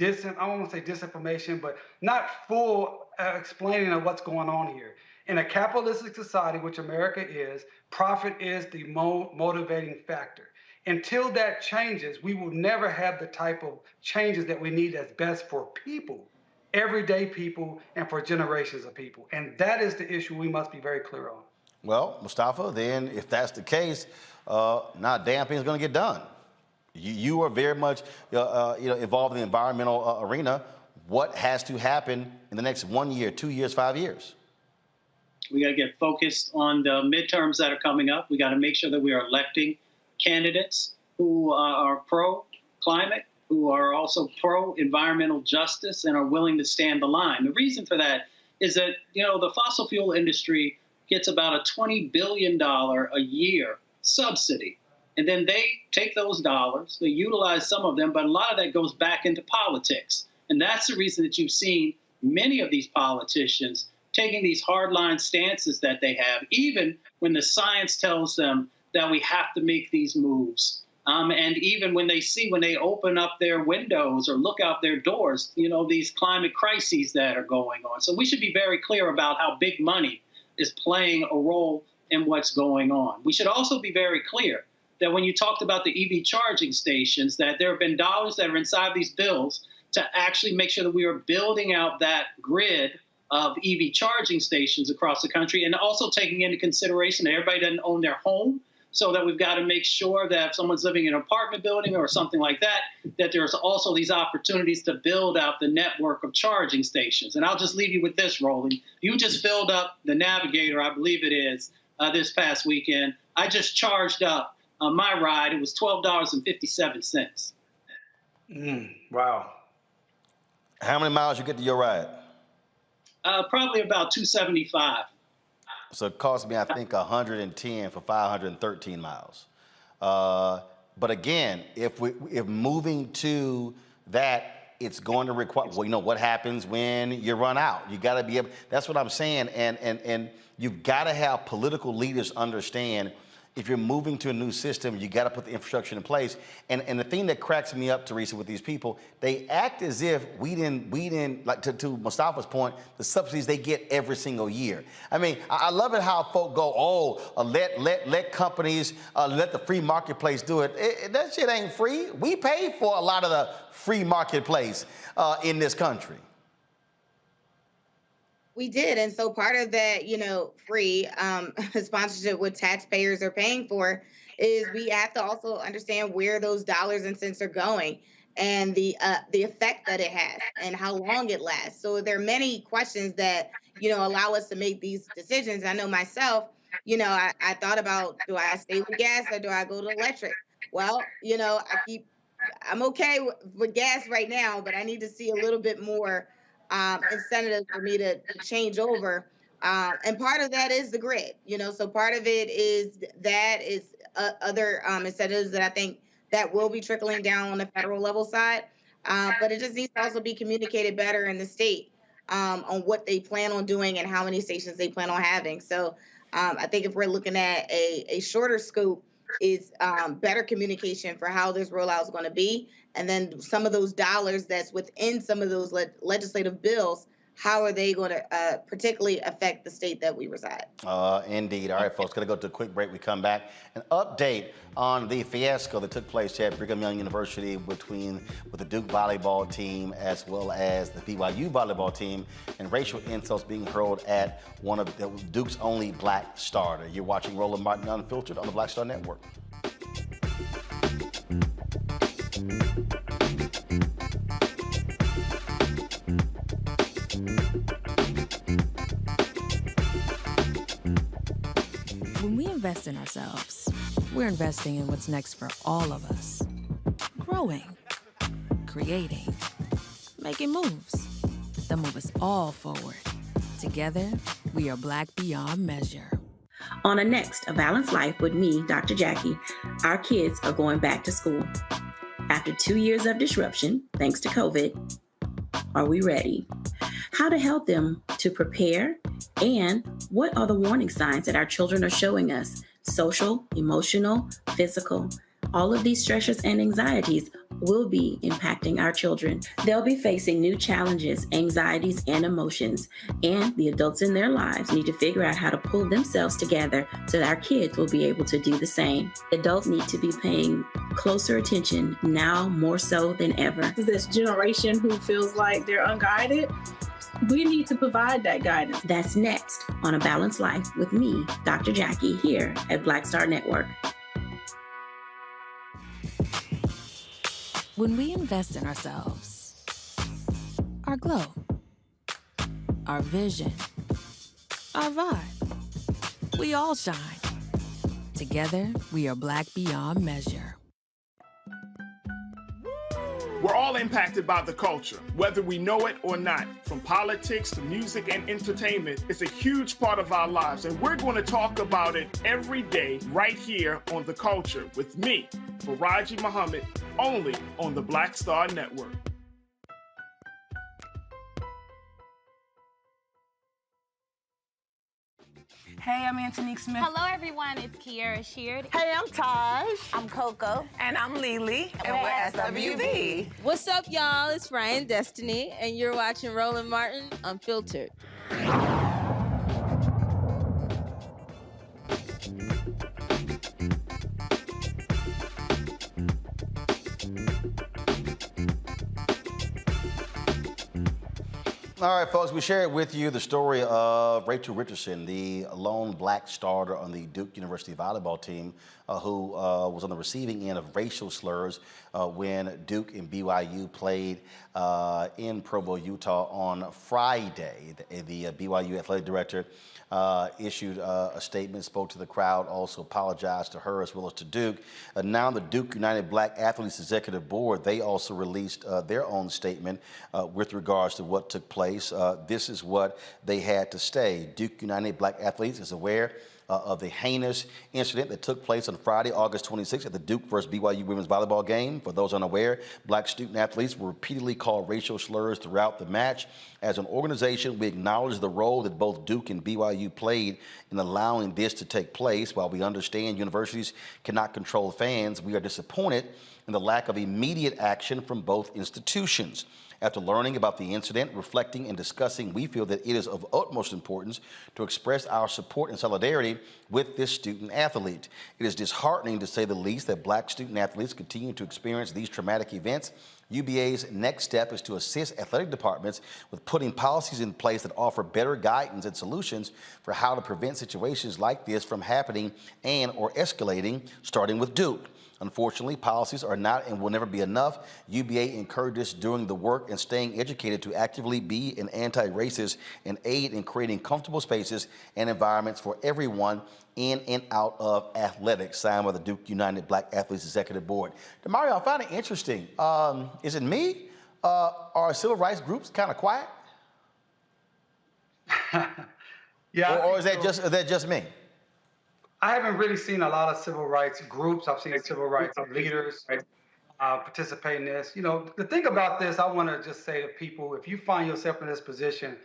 I don't want to say disinformation, but not full explaining of what's going on here. In a capitalistic society, which America is, profit is the motivating factor. Until that changes, we will never have the type of changes that we need that's best for people, everyday people, and for generations of people. And that is the issue we must be very clear on. Well, Mustafa, then if that's the case, not damn thing's going to get done. You are very much involved in the environmental arena. What has to happen in the next 1 year, 2 years, 5 years? We got to get focused on the midterms that are coming up. We got to make sure that we are electing candidates who are pro-climate, who are also pro-environmental justice, and are willing to stand the line. The reason for that is that, the fossil fuel industry gets about a $20 billion a year subsidy. And then they take those dollars, they utilize some of them, but a lot of that goes back into politics. And that's the reason that you've seen many of these politicians taking these hardline stances that they have, even when the science tells them that we have to make these moves. And even when they open up their windows or look out their doors, these climate crises that are going on. So we should be very clear about how big money is playing a role in what's going on. We should also be very clear that when you talked about the EV charging stations, that there have been dollars that are inside these bills to actually make sure that we are building out that grid of EV charging stations across the country, and also taking into consideration that everybody doesn't own their home, so that we've got to make sure that if someone's living in an apartment building or something like that, that there's also these opportunities to build out the network of charging stations. And I'll just leave you with this, Roland. You just filled up the Navigator, I believe it is, this past weekend. I just charged up my ride. It was $12.57. Wow. How many miles you get to your ride? Probably about 275. So it cost me, I think, 110 for 513 miles. But again, if moving to that, it's going to require, what happens when you run out? You got to be able, that's what I'm saying. And you've got to have political leaders understand, if you're moving to a new system, you got to put the infrastructure in place. And the thing that cracks me up, Teresa, with these people, they act as if we didn't like to Mustafa's point, the subsidies they get every single year. I mean, I love it how folk go, let companies, let the free marketplace do it. That shit ain't free. We pay for a lot of the free marketplace in this country. We did. And so part of that, free sponsorship, what taxpayers are paying for, is we have to also understand where those dollars and cents are going, and the effect that it has and how long it lasts. So there are many questions that, allow us to make these decisions. I know myself, I thought about, do I stay with gas or do I go to electric? Well, I'm okay with gas right now, but I need to see a little bit more incentive for me to change over. And part of that is the grid, so part of it is other incentives that I think that will be trickling down on the federal level side. But it just needs to also be communicated better in the state on what they plan on doing and how many stations they plan on having. So I think if we're looking at a shorter scope, is better communication for how this rollout is going to be. And then some of those dollars that's within some of those legislative bills, how are they going to particularly affect the state that we reside? Indeed. All right, folks, going to go to a quick break. We come back. An update on the fiasco that took place at Brigham Young University with the Duke volleyball team as well as the BYU volleyball team, and racial insults being hurled at one of Duke's only black starter. You're watching Roland Martin Unfiltered on the Black Star Network. When we invest in ourselves, we're investing in what's next for all of us. Growing, creating, making moves that move us all forward. Together, we are Black beyond measure. On a next A Balanced Life with me, Dr. Jackie, our kids are going back to school. After 2 years of disruption, thanks to COVID, are we ready? How to help them to prepare, and what are the warning signs that our children are showing us? Social, emotional, physical. All of these stressors and anxieties will be impacting our children. They'll be facing new challenges, anxieties, and emotions. And the adults in their lives need to figure out how to pull themselves together so that our kids will be able to do the same. Adults need to be paying closer attention now more so than ever. This generation who feels like they're unguided, we need to provide that guidance. That's next on A Balanced Life with me, Dr. Jackie, here at Black Star Network. When we invest in ourselves, our glow, our vision, our vibe, we all shine. Together, we are Black beyond measure. We're all impacted by the culture, whether we know it or not. From politics to music and entertainment, it's a huge part of our lives, and we're going to talk about it every day right here on The Culture with me, Faraji Muhammad, only on the Black Star Network. Hey, I'm Antonique Smith. Hello, everyone. It's Kiara Sheard. Hey, I'm Taj. I'm Coco. And I'm Lily. And we're SWV. What's up, y'all? It's Ryan Destiny, and you're watching Roland Martin Unfiltered. All right, folks, we shared with you the story of Rachel Richardson, the lone black starter on the Duke University volleyball team who was on the receiving end of racial slurs when Duke and BYU played in Provo, Utah on Friday. The BYU athletic director issued a statement, spoke to the crowd, also apologized to her as well as to Duke. Now the Duke United Black Athletes Executive Board, they also released their own statement with regards to what took place. This is what they had to say. Duke United Black Athletes is aware of the heinous incident that took place on Friday, August 26th at the Duke versus BYU women's volleyball game. For those unaware, black student athletes were repeatedly called racial slurs throughout the match. As an organization, we acknowledge the role that both Duke and BYU played in allowing this to take place. While we understand universities cannot control fans, we are disappointed in the lack of immediate action from both institutions. After learning about the incident, reflecting and discussing, we feel that it is of utmost importance to express our support and solidarity with this student athlete. It is disheartening, to say the least, that black student athletes continue to experience these traumatic events. UBA's next step is to assist athletic departments with putting policies in place that offer better guidance and solutions for how to prevent situations like this from happening and or escalating, starting with Duke. Unfortunately, policies are not and will never be enough. UBA encourages doing the work and staying educated to actively be an anti-racist and aid in creating comfortable spaces and environments for everyone in and out of athletics, signed by the Duke United Black Athletes Executive Board. Demario, I found it interesting. Is it me? Are civil rights groups kind of quiet? Yeah. Or is that just me? I haven't really seen a lot of civil rights groups. I've seen civil rights leaders participate in this. You know, the thing about this, I want to just say to people, if you find yourself in this position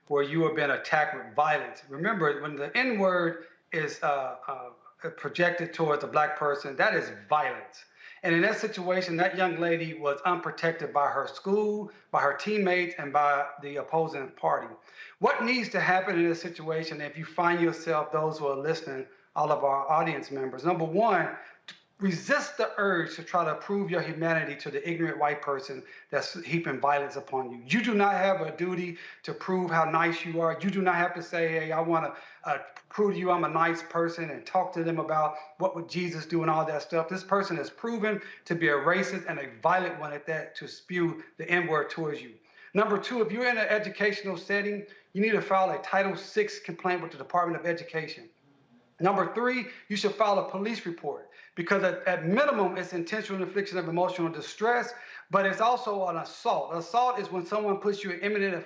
where you have been attacked with violence, remember when the N-word is projected towards a black person, that is violence. And in that situation, that young lady was unprotected by her school, by her teammates, and by the opposing party. What needs to happen in this situation, if you find yourself, those who are listening, all of our audience members, number one, resist the urge to try to prove your humanity to the ignorant white person that's heaping violence upon you. You do not have a duty to prove how nice you are. You do not have to say, hey, I want to prove to you I'm a nice person and talk to them about what would Jesus do and all that stuff. This person is proven to be a racist and a violent one at that, to spew the N-word towards you. Number two, if you're in an educational setting, you need to file a Title VI complaint with the Department of Education. Number three, you should file a police report, because at minimum, it's intentional infliction of emotional distress, but it's also an assault. Assault is when someone puts you in imminent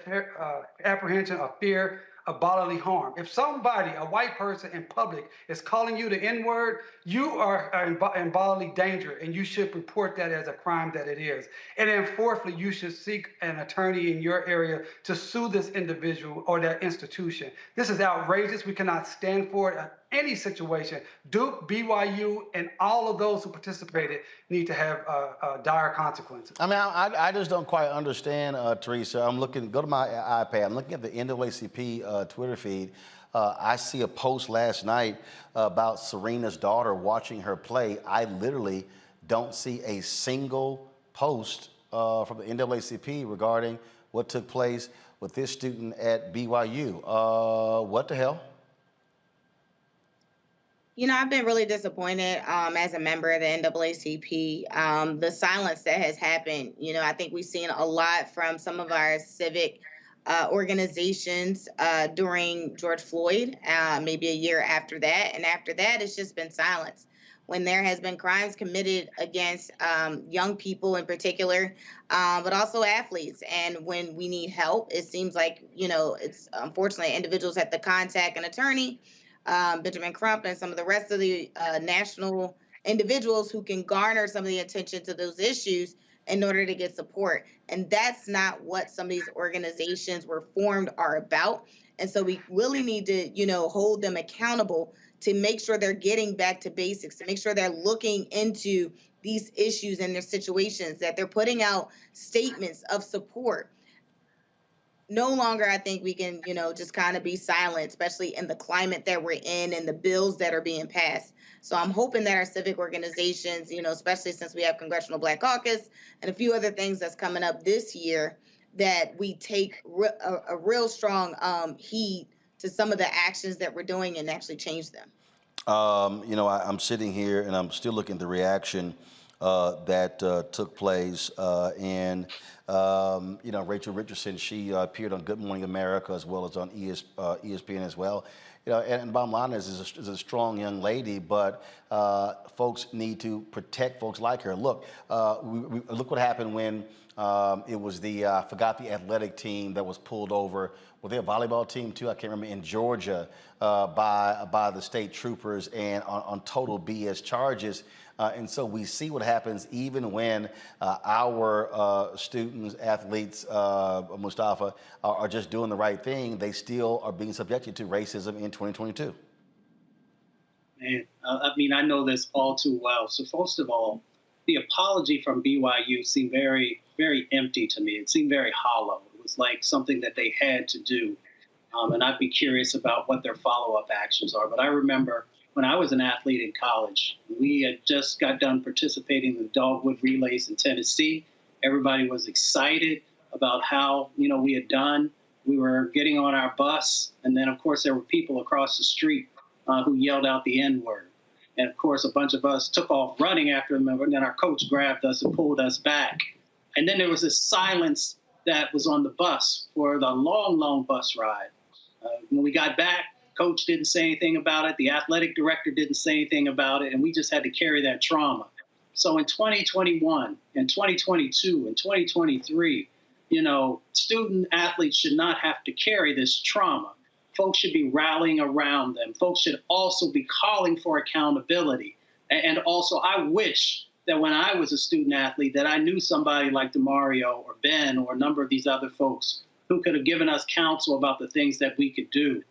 apprehension of fear of bodily harm. If somebody, a white person in public, is calling you the N-word, you are in bodily danger, and you should report that as a crime that it is. And then fourthly, you should seek an attorney in your area to sue this individual or that institution. This is outrageous. We cannot stand for it in any situation. Duke, BYU, and all of those who participated need to have dire consequences. I mean, I just don't quite understand, Teresa. I'm looking, go to my iPad. I'm looking at the NAACP Twitter feed. I see a post last night about Serena's daughter watching her play. I literally don't see a single post from the NAACP regarding what took place with this student at BYU. What the hell? You know, I've been really disappointed as a member of the NAACP. The silence that has happened, you know, I think we've seen a lot from some of our civic organizations during George Floyd, maybe a year after that. And after that, it's just been silence. when there has been crimes committed against young people in particular, but also athletes. And when we need help, it seems like, it's unfortunately individuals have to contact an attorney, Benjamin Crump and some of the rest of the national individuals who can garner some of the attention to those issues in order to get support. And that's not what some of these organizations were formed are about. And so we really need to, hold them accountable to make sure they're getting back to basics, to make sure they're looking into these issues and their situations, that they're putting out statements of support. No longer, I think we can, just kind of be silent, especially in the climate that we're in and the bills that are being passed. So I'm hoping that our civic organizations, especially since we have Congressional Black Caucus and a few other things that's coming up this year, that we take a real strong heed to some of the actions that we're doing and actually change them. I'm sitting here and I'm still looking at the reaction that took place. Rachel Richardson, she appeared on Good Morning America as well as on ESPN as well. And bottom line is a strong young lady, but folks need to protect folks like her. Look, look what happened when it was the athletic team that was pulled over. Were they a volleyball team too? I can't remember, in Georgia by the state troopers and on total BS charges. And so we see what happens even when our students, athletes, Mustafa, are just doing the right thing. They still are being subjected to racism in 2022. Man, I know this all too well. So first of all, the apology from BYU seemed very, very empty to me. It seemed very hollow. It was like something that they had to do. And I'd be curious about what their follow-up actions are. But I remember when I was an athlete in college, we had just got done participating in the dogwood relays in Tennessee. Everybody was excited about how, we had done. We were getting on our bus. And then, of course, there were people across the street who yelled out the N-word. And, of course, a bunch of us took off running after them. And then our coach grabbed us and pulled us back. And then there was this silence that was on the bus for the long, long bus ride. When we got back, coach didn't say anything about it. The athletic director didn't say anything about it. And we just had to carry that trauma. So in 2021, in 2022, in 2023, student athletes should not have to carry this trauma. Folks should be rallying around them. Folks should also be calling for accountability. And also, I wish that when I was a student athlete that I knew somebody like DeMario or Ben or a number of these other folks who could have given us counsel about the things that we could do.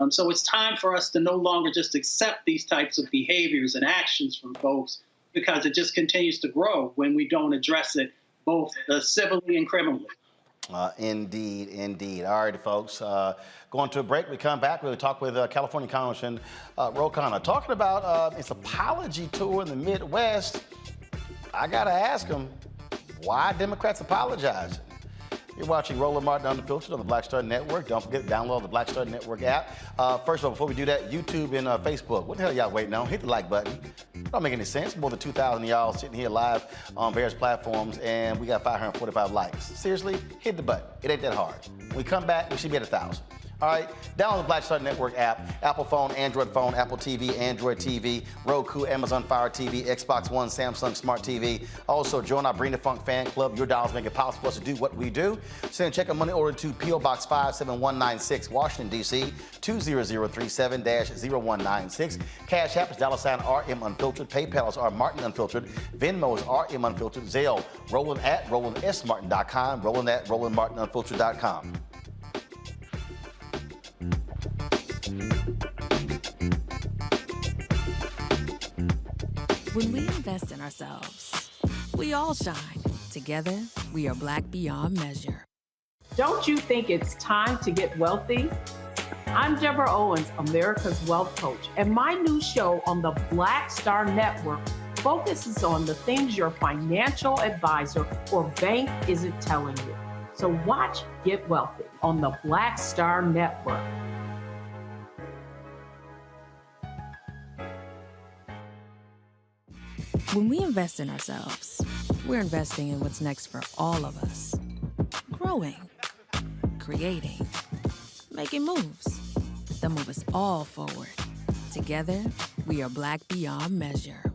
So it's time for us to no longer just accept these types of behaviors and actions from folks, because it just continues to grow when we don't address it both civilly and criminally. Indeed. All right, folks. Going to a break. We come back. We'll talk with California Congressman Khanna, talking about his apology tour in the Midwest. I got to ask him, why Democrats apologizing? You're watching Roland Martin Unfiltered on the Black Star Network. Don't forget to download the Black Star Network app. First of all, before we do that, YouTube and Facebook. What the hell y'all waiting on? Hit the like button. It don't make any sense. More than 2,000 of y'all sitting here live on various platforms, and we got 545 likes. Seriously, hit the button. It ain't that hard. When we come back, we should be at 1,000. All right, download the Black Star Network app, Apple phone, Android phone, Apple TV, Android TV, Roku, Amazon Fire TV, Xbox One, Samsung Smart TV. Also, join our Bring the Funk fan club. Your dollars make it possible for us to do what we do. Send a check or money order to P.O. Box 57196, Washington, D.C., 20037-0196. Cash App is $RM Unfiltered. PayPal is R Martin Unfiltered. Venmo is RM Unfiltered. Zelle, Roland at RolandSMartin.com, Roland at RolandMartinUnfiltered.com. When we invest in ourselves, we all shine. Together, we are black beyond measure. Don't you think it's time to get wealthy? I'm Deborah Owens, America's Wealth Coach, and my new show on the Black Star Network focuses on the things your financial advisor or bank isn't telling you. So watch Get Wealthy on the Black Star Network. When we invest in ourselves, we're investing in what's next for all of us. Growing, creating, making moves that move us all forward. Together, we are black beyond measure.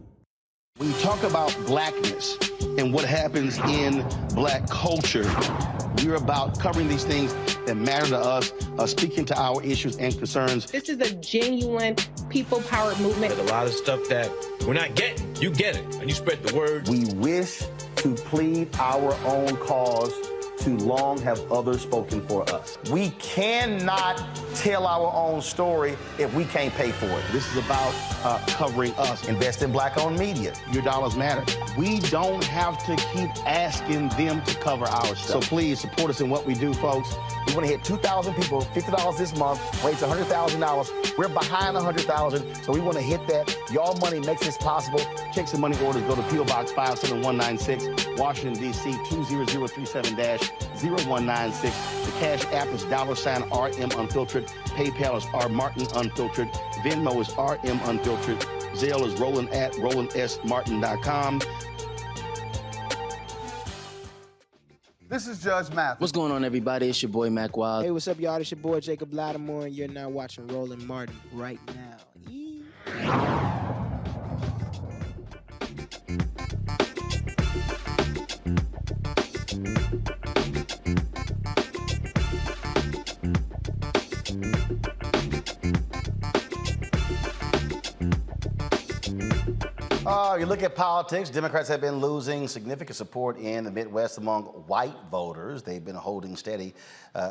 When you talk about blackness and what happens in black culture, we're about covering these things that matter to us, speaking to our issues and concerns. This is a genuine people-powered movement. There's a lot of stuff that we're not getting. You get it, and you spread the word. We wish to plead our own cause. Too long have others spoken for us. We cannot tell our own story if we can't pay for it. This is about covering us. Invest in black-owned media. Your dollars matter. We don't have to keep asking them to cover our stuff. So please support us in what we do, folks. We want to hit 2,000 people, $50 this month, raise $100,000. We're behind 100,000, so we want to hit that. Y'all money makes this possible. Checks and money orders go to P.O. Box 57196, Washington, D.C. 20037-0196. The Cash App is $RM Unfiltered. PayPal is R Martin Unfiltered. Venmo is RM Unfiltered. Zelle is Roland@RolandSMartin.com. This is Judge Mathis. What's going on, everybody? It's your boy, Mac Wild. Hey, what's up, y'all? It's your boy, Jacob Lattimore, and you're now watching Roland Martin right now. You look at politics, Democrats have been losing significant support in the Midwest among white voters. They've been holding steady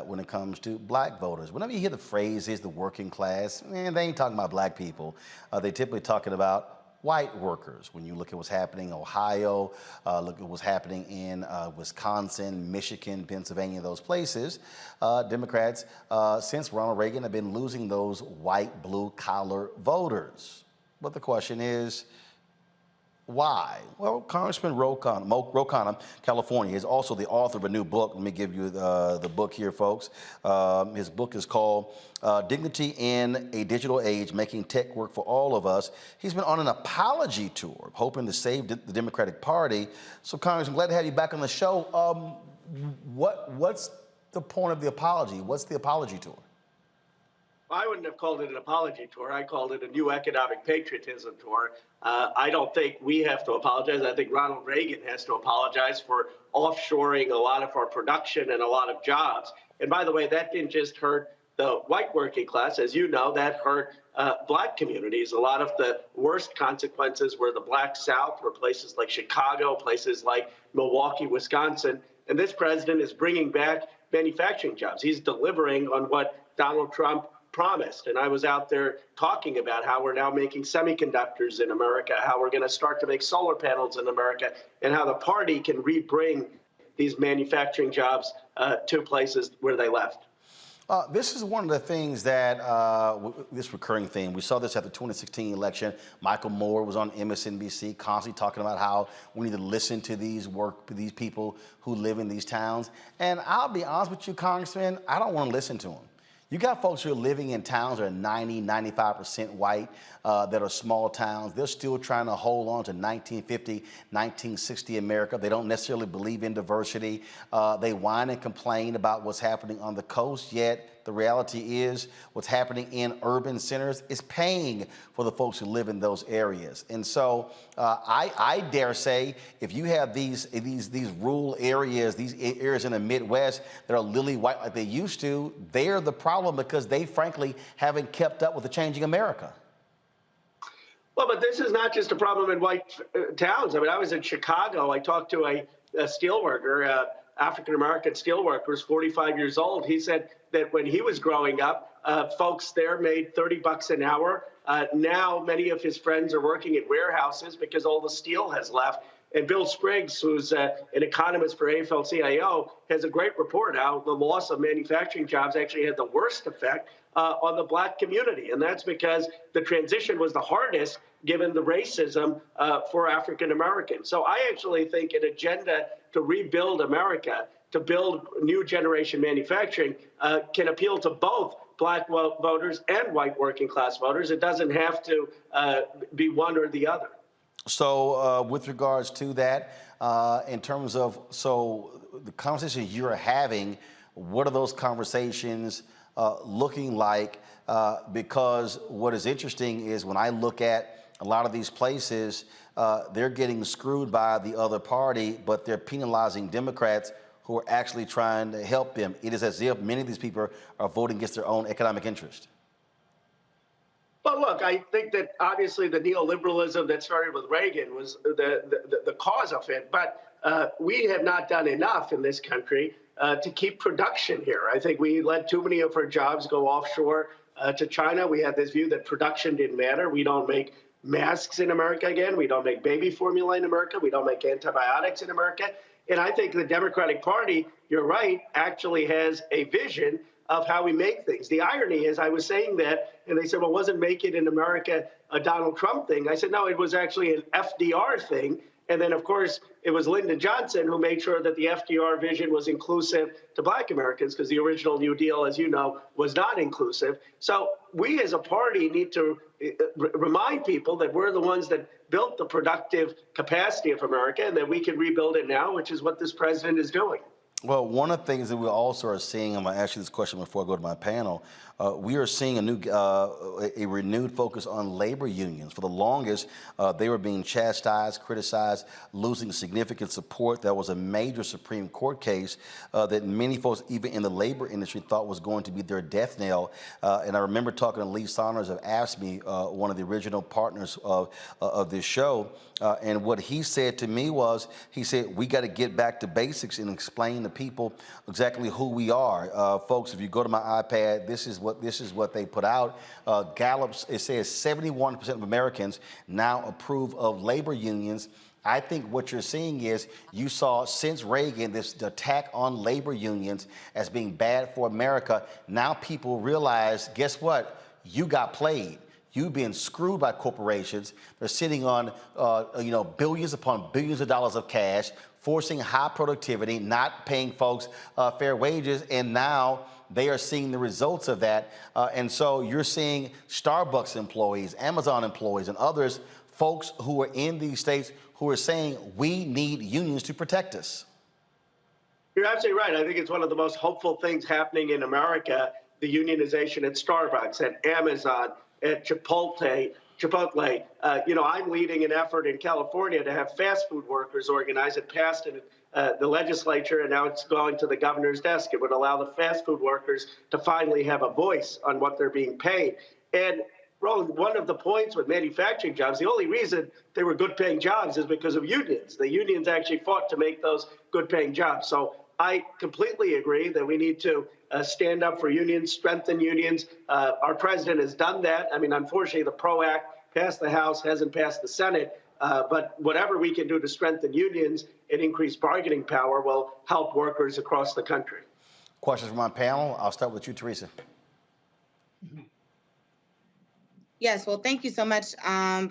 when it comes to black voters. Whenever you hear the phrases, the working class, they ain't talking about black people. They're typically talking about white workers. When you look at what's happening in Ohio, look at what's happening in Wisconsin, Michigan, Pennsylvania, those places, Democrats, since Ronald Reagan, have been losing those white, blue-collar voters. But the question is, why? Well, Congressman Ro Khanna, California, is also the author of a new book. Let me give you the book here, folks. His book is called Dignity in a Digital Age, Making Tech Work for All of Us. He's been on an apology tour, hoping to save the Democratic Party. So, Congressman, glad to have you back on the show. What's the point of the apology? What's the apology tour? I wouldn't have called it an apology tour. I called it a new economic patriotism tour. I don't think we have to apologize. I think Ronald Reagan has to apologize for offshoring a lot of our production and a lot of jobs. And by the way, that didn't just hurt the white working class. As you know, that hurt black communities. A lot of the worst consequences were the Black South, were places like Chicago, places like Milwaukee, Wisconsin. And this president is bringing back manufacturing jobs. He's delivering on what Donald Trump promised. And I was out there talking about how we're now making semiconductors in America, how we're going to start to make solar panels in America, and how the party can rebring these manufacturing jobs to places where they left. This is one of the things that, this recurring theme, we saw this at the 2016 election. Michael Moore was on MSNBC constantly talking about how we need to listen to these people who live in these towns. And I'll be honest with you, Congressman, I don't want to listen to them. You got folks who are living in towns that are 90, 95% white, that are small towns. They're still trying to hold on to 1950, 1960 America. They don't necessarily believe in diversity. They whine and complain about what's happening on the coast, yet the reality is what's happening in urban centers is paying for the folks who live in those areas. And so I dare say, if you have these rural areas, these areas in the Midwest that are lily white like they used to, they're the problem because they frankly haven't kept up with the changing America. Well, but this is not just a problem in white towns. I mean, I was in Chicago. I talked to a steel worker, African-American steel worker, who's 45 years old. He said that when he was growing up, folks there made $30 an hour. Now many of his friends are working in warehouses because all the steel has left. And Bill Spriggs, who's an economist for AFL-CIO, has a great report how the loss of manufacturing jobs actually had the worst effect on the black community. And that's because the transition was the hardest given the racism for African Americans. So I actually think an agenda to rebuild America, to build new generation manufacturing, can appeal to both black voters and white working class voters. It doesn't have to be one or the other. So with regards to that, in terms of, so the conversations you're having, what are those conversations looking like? Because what is interesting is when I look at a lot of these places, they're getting screwed by the other party, but they're penalizing Democrats who are actually trying to help them. It is as if many of these people are voting against their own economic interest. Well, look, I think that obviously the neoliberalism that started with Reagan was the cause of it, but we have not done enough in this country to keep production here. I think we let too many of our jobs go offshore to China. We had this view that production didn't matter. We don't make masks in America again. We don't make baby formula in America. We don't make antibiotics in America. And I think the Democratic Party, you're right, actually has a vision of how we make things. The irony is I was saying that, and they said, well, wasn't Make It in America a Donald Trump thing? I said, no, it was actually an FDR thing. And then, of course, it was Lyndon Johnson who made sure that the FDR vision was inclusive to Black Americans, because the original New Deal, as you know, was not inclusive. So we as a party need to remind people that we're the ones that built the productive capacity of America and that we can rebuild it now, which is what this president is doing. Well, one of the things that we also are seeing, I'm going to ask you this question before I go to my panel, we are seeing a renewed focus on labor unions. For the longest, they were being chastised, criticized, losing significant support. That was a major Supreme Court case that many folks, even in the labor industry, thought was going to be their death knell. And I remember talking to Lee Saunders of AFSCME, one of the original partners of this show, and what he said to me was, he said, we got to get back to basics and explain to people exactly who we are. Folks, if you go to my iPad, this is what they put out. Gallup's, it says 71% of Americans now approve of labor unions. I think what you're seeing is you saw since Reagan this attack on labor unions as being bad for America. Now people realize, guess what? You got played. You've been screwed by corporations. They're sitting on billions upon billions of dollars of cash, forcing high productivity, not paying folks fair wages, and now they are seeing the results of that. And so you're seeing Starbucks employees, Amazon employees, and others, folks who are in these states who are saying we need unions to protect us. You're absolutely right. I think it's one of the most hopeful things happening in America, the unionization at Starbucks, at Amazon, at Chipotle. I'm leading an effort in California to have fast food workers organized. It passed in the legislature, and now it's going to the governor's desk. It would allow the fast food workers to finally have a voice on what they're being paid. And Roland, one of the points with manufacturing jobs, the only reason they were good-paying jobs is because of unions. The unions actually fought to make those good-paying jobs. So I completely agree that we need to stand up for unions, strengthen unions. Our president has done that. I mean, unfortunately, the PRO Act passed the House, hasn't passed the Senate. But whatever we can do to strengthen unions and increase bargaining power will help workers across the country. Questions from my panel. I'll start with you, Teresa. Yes, well, thank you so much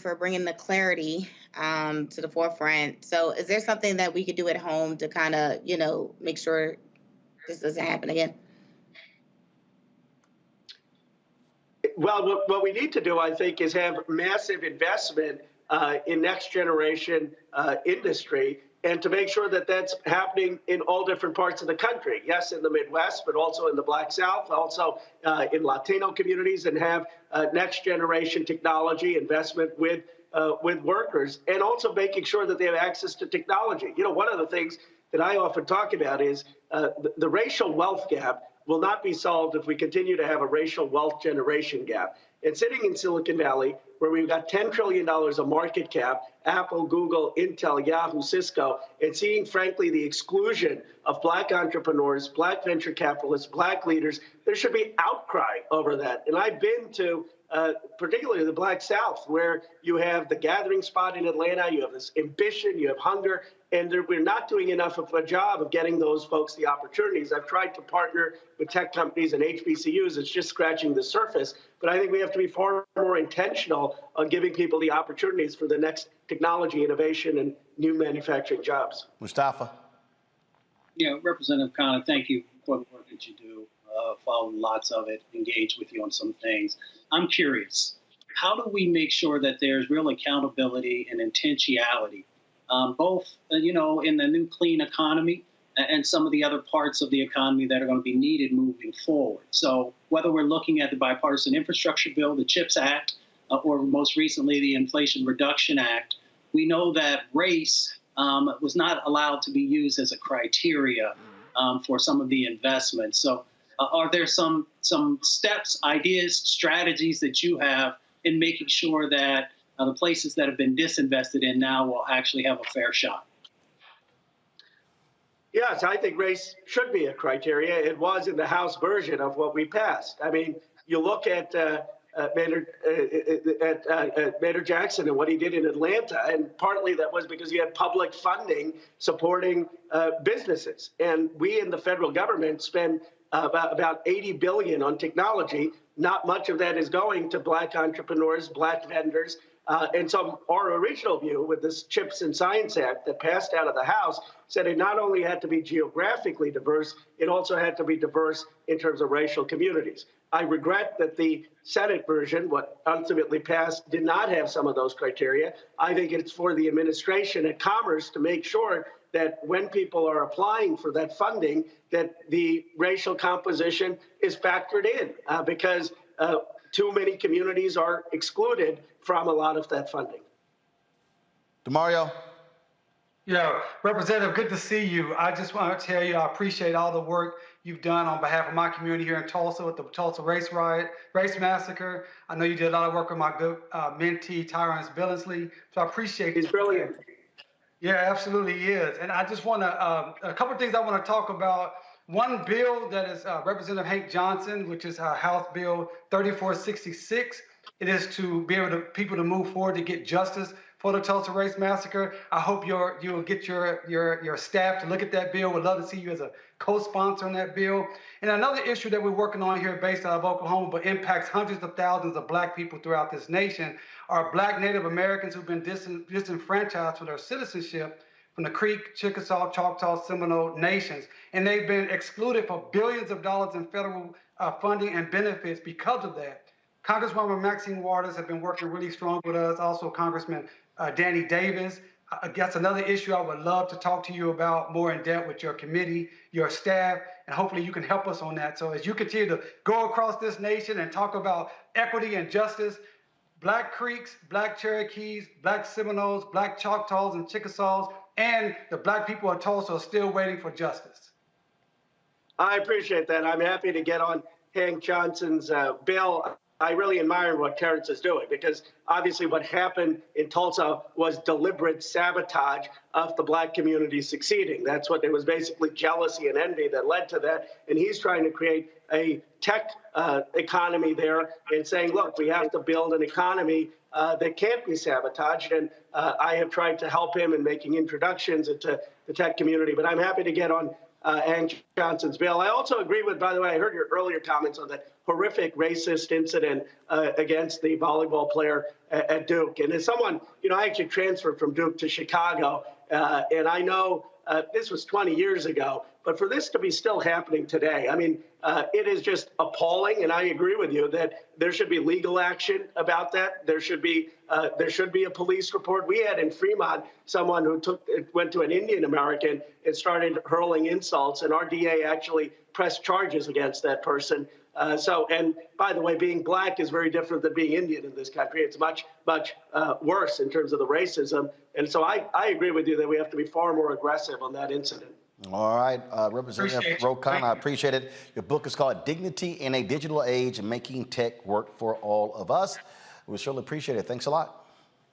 for bringing the clarity to the forefront. So is there something that we could do at home to kind of, make sure this doesn't happen again? Well, what we need to do, I think, is have massive investment in next generation industry, and to make sure that that's happening in all different parts of the country. Yes, in the Midwest, but also in the Black South, also in Latino communities, and have next generation technology investment with workers, and also making sure that they have access to technology. One of the things that I often talk about is the racial wealth gap will not be solved if we continue to have a racial wealth generation gap. And sitting in Silicon Valley, where we've got $10 trillion of market cap, Apple, Google, Intel, Yahoo, Cisco, and seeing, frankly, the exclusion of Black entrepreneurs, Black venture capitalists, Black leaders, there should be outcry over that. And I've been to particularly the Black South, where you have the gathering spot in Atlanta, you have this ambition, you have hunger, and we're not doing enough of a job of getting those folks the opportunities. I've tried to partner with tech companies and HBCUs. It's just scratching the surface. But I think we have to be far more intentional on giving people the opportunities for the next technology innovation and new manufacturing jobs. Mustafa. Yeah, Representative Khanna, thank you for the work that you do. Follow lots of it, engage with you on some things. I'm curious, how do we make sure that there's real accountability and intentionality, both, in the new clean economy and some of the other parts of the economy that are going to be needed moving forward? So whether we're looking at the Bipartisan Infrastructure Bill, the CHIPS Act, or most recently the Inflation Reduction Act, we know that race was not allowed to be used as a criteria for some of the investments. So are there some steps, ideas, strategies that you have in making sure that the places that have been disinvested in now will actually have a fair shot? Yes, I think race should be a criteria. It was in the House version of what we passed. I mean, you look at Mayor Jackson and what he did in Atlanta, and partly that was because he had public funding supporting businesses. And we in the federal government spend about $80 billion on technology. Not much of that is going to Black entrepreneurs, Black vendors. And so our original view with this CHIPS and Science Act that passed out of the House said it not only had to be geographically diverse, it also had to be diverse in terms of racial communities. I regret that the Senate version, what ultimately passed, did not have some of those criteria. I think it's for the administration at Commerce to make sure that when people are applying for that funding, that the racial composition is factored in because too many communities are excluded from a lot of that funding. DeMario? Yeah, Representative, good to see you. I just want to tell you I appreciate all the work you've done on behalf of my community here in Tulsa with the Tulsa race massacre. I know you did a lot of work with my good mentee, Tyrone Billingsley, so I appreciate He's brilliant. Yeah, absolutely he is. And I just want to, a couple of things I want to talk about. One bill that is Representative Hank Johnson, which is House Bill 3466. It is to be able to people to move forward to get justice for the Tulsa race massacre. I hope you'll get your staff to look at that bill. We'd love to see you as a co-sponsor on that bill. And another issue that we're working on here based out of Oklahoma, but impacts hundreds of thousands of Black people throughout this nation, are Black Native Americans who've been disenfranchised for their citizenship from the Creek, Chickasaw, Choctaw, Seminole nations. And they've been excluded for billions of dollars in federal funding and benefits because of that. Congresswoman Maxine Waters has been working really strong with us. Also, Congressman Danny Davis. That's another issue I would love to talk to you about more in depth with your committee, your staff, and hopefully you can help us on that. So as you continue to go across this nation and talk about equity and justice, Black Creeks, Black Cherokees, Black Seminoles, Black Choctaws and Chickasaws, and the Black people of Tulsa are still waiting for justice. I appreciate that. I'm happy to get on Hank Johnson's bill. I really admire what Terrence is doing because obviously what happened in Tulsa was deliberate sabotage of the Black community succeeding. That's what it was, basically jealousy and envy that led to that. And he's trying to create a tech economy there and saying, look, we have to build an economy that can't be sabotaged. And I have tried to help him in making introductions into the tech community. But I'm happy to get on Hank Johnson's bill. I also agree with, by the way, I heard your earlier comments on that horrific racist incident against the volleyball player at Duke. And as someone, I actually transferred from Duke to Chicago, and I know this was 20 years ago, but for this to be still happening today, I mean, it is just appalling. And I agree with you that there should be legal action about that. There should be a police report. We had in Fremont someone who went to an Indian American and started hurling insults, and our DA actually pressed charges against that person. And by the way, being Black is very different than being Indian in this country. It's much, much worse in terms of the racism. And so I agree with you that we have to be far more aggressive on that incident. All right, Representative Khanna, I appreciate it. Your book is called Dignity in a Digital Age, Making Tech Work for All of Us. We certainly appreciate it. Thanks a lot.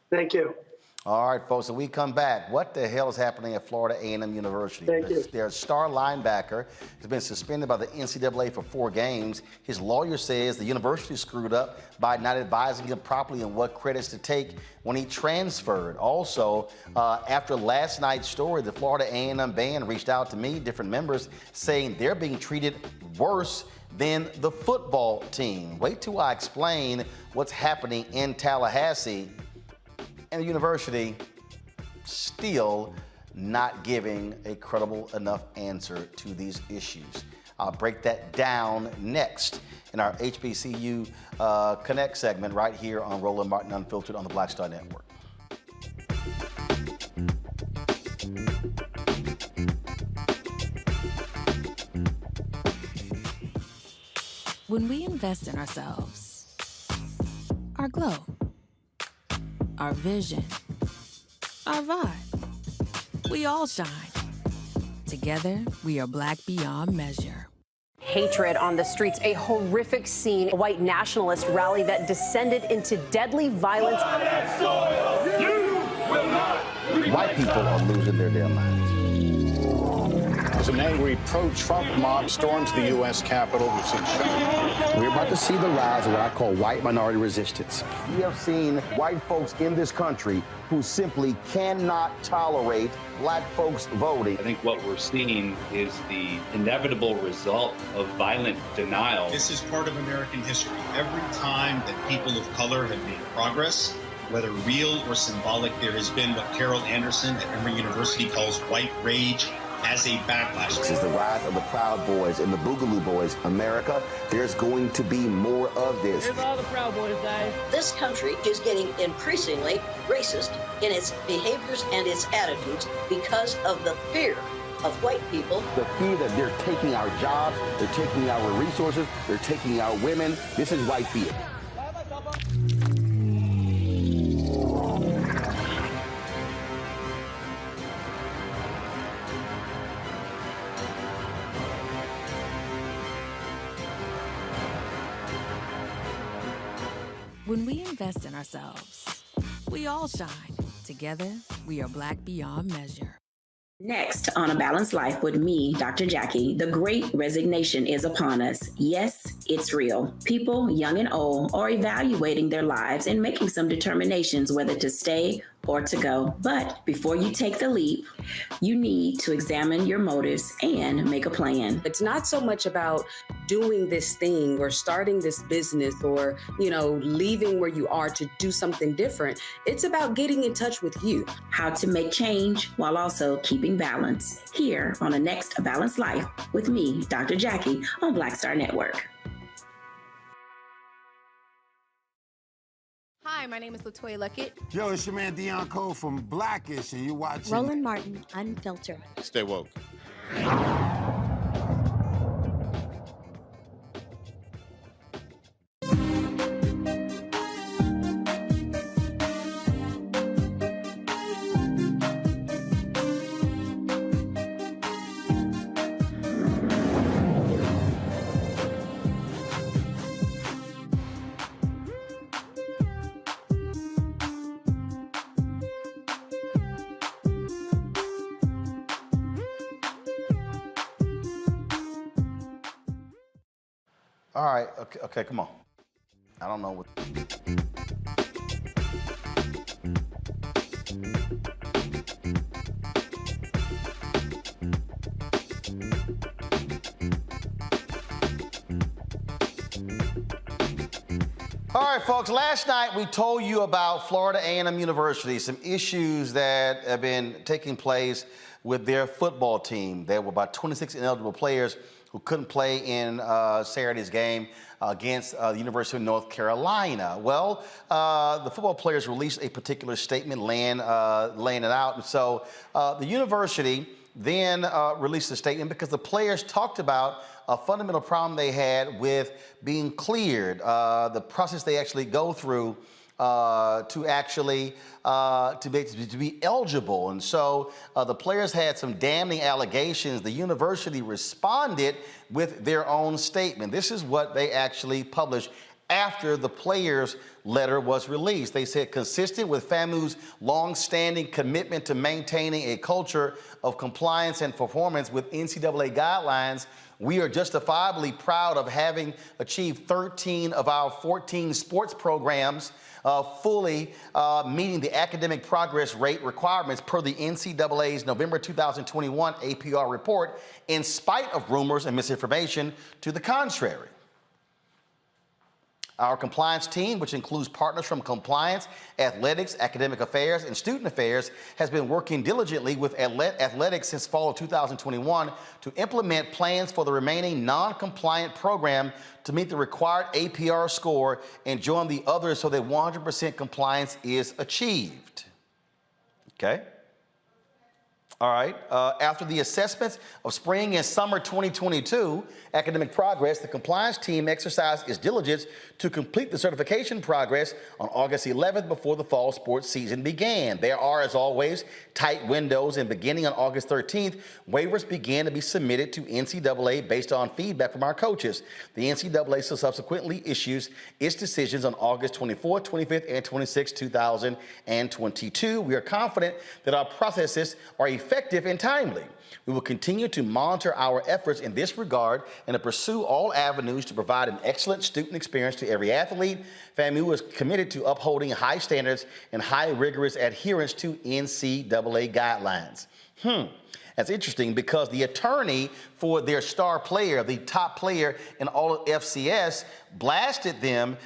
Thank you. All right, folks, so we come back. What the hell is happening at Florida A&M University? Thank you. Their star linebacker has been suspended by the NCAA for 4 games. His lawyer says the university screwed up by not advising him properly on what credits to take when he transferred. Also, after last night's story, the Florida A&M band reached out to me, different members, saying they're being treated worse than the football team. Wait till I explain what's happening in Tallahassee. And the university still not giving a credible enough answer to these issues. I'll break that down next in our HBCU Connect segment right here on Roland Martin Unfiltered on the Black Star Network. When we invest in ourselves, our glow, our vision, our vibe. We all shine. Together, we are black beyond measure. Hatred on the streets, a horrific scene, a white nationalist rally that descended into deadly violence. White people are losing their damn minds. As an angry pro-Trump mob storms the U.S. Capitol, we've seen shots. We're about to see the rise of what I call white minority resistance. We have seen white folks in this country who simply cannot tolerate black folks voting. I think what we're seeing is the inevitable result of violent denial. This is part of American history. Every time that people of color have made progress, whether real or symbolic, there has been what Carol Anderson at Emory University calls white rage as a backlash. This is the rise of the Proud Boys and the Boogaloo Boys. America, there's going to be more of this. Here's all the Proud Boys, guys. This country is getting increasingly racist in its behaviors and its attitudes because of the fear of white people. The fear that they're taking our jobs, they're taking our resources, they're taking our women. This is white fear. When we invest in ourselves, we all shine. Together, we are black beyond measure. Next on A Balanced Life with me, Dr. Jackie, the great resignation is upon us. Yes, it's real. People, young and old, are evaluating their lives and making some determinations whether to stay or to go. But before you take the leap, you need to examine your motives and make a plan. It's not so much about doing this thing or starting this business or, leaving where you are to do something different. It's about getting in touch with you. How to make change while also keeping balance. Here on the next A Balanced Life with me, Dr. Jackie, on Black Star Network. Hi, my name is LaToya Luckett. Yo, it's your man Deion Cole from Blackish, and you're watching Roland Martin, Unfiltered. Stay woke. All right, okay, come on. I don't know what. All right, folks, last night we told you about Florida A&M University, some issues that have been taking place with their football team. There were about 26 ineligible players who couldn't play in Saturday's game against the University of North Carolina. Well, the football players released a particular statement laying it out. And so the university then released a statement because the players talked about a fundamental problem they had with being cleared, the process they actually go through to actually to be eligible. And so the players had some damning allegations. The university responded with their own statement. This is what they actually published after the players' letter was released. They said, consistent with FAMU's long-standing commitment to maintaining a culture of compliance and performance with NCAA guidelines, we are justifiably proud of having achieved 13 of our 14 sports programs fully meeting the academic progress rate requirements per the NCAA's November 2021 APR report, in spite of rumors and misinformation to the contrary. Our compliance team, which includes partners from compliance, athletics, academic affairs, and student affairs, has been working diligently with athletics since fall of 2021 to implement plans for the remaining non-compliant program to meet the required APR score and join the others so that 100% compliance is achieved. Okay? All right. After the assessments of spring and summer 2022 academic progress, the compliance team exercised its diligence to complete the certification progress on August 11th before the fall sports season began. There are, as always, tight windows, and beginning on August 13th, waivers began to be submitted to NCAA based on feedback from our coaches. The NCAA subsequently issues its decisions on August 24th, 25th, and 26th, 2022. We are confident that our processes are effective and timely. We will continue to monitor our efforts in this regard and to pursue all avenues to provide an excellent student experience to every athlete. FAMU is committed to upholding high standards and high rigorous adherence to NCAA guidelines. That's interesting because the attorney for their star player, the top player in all of FCS, blasted them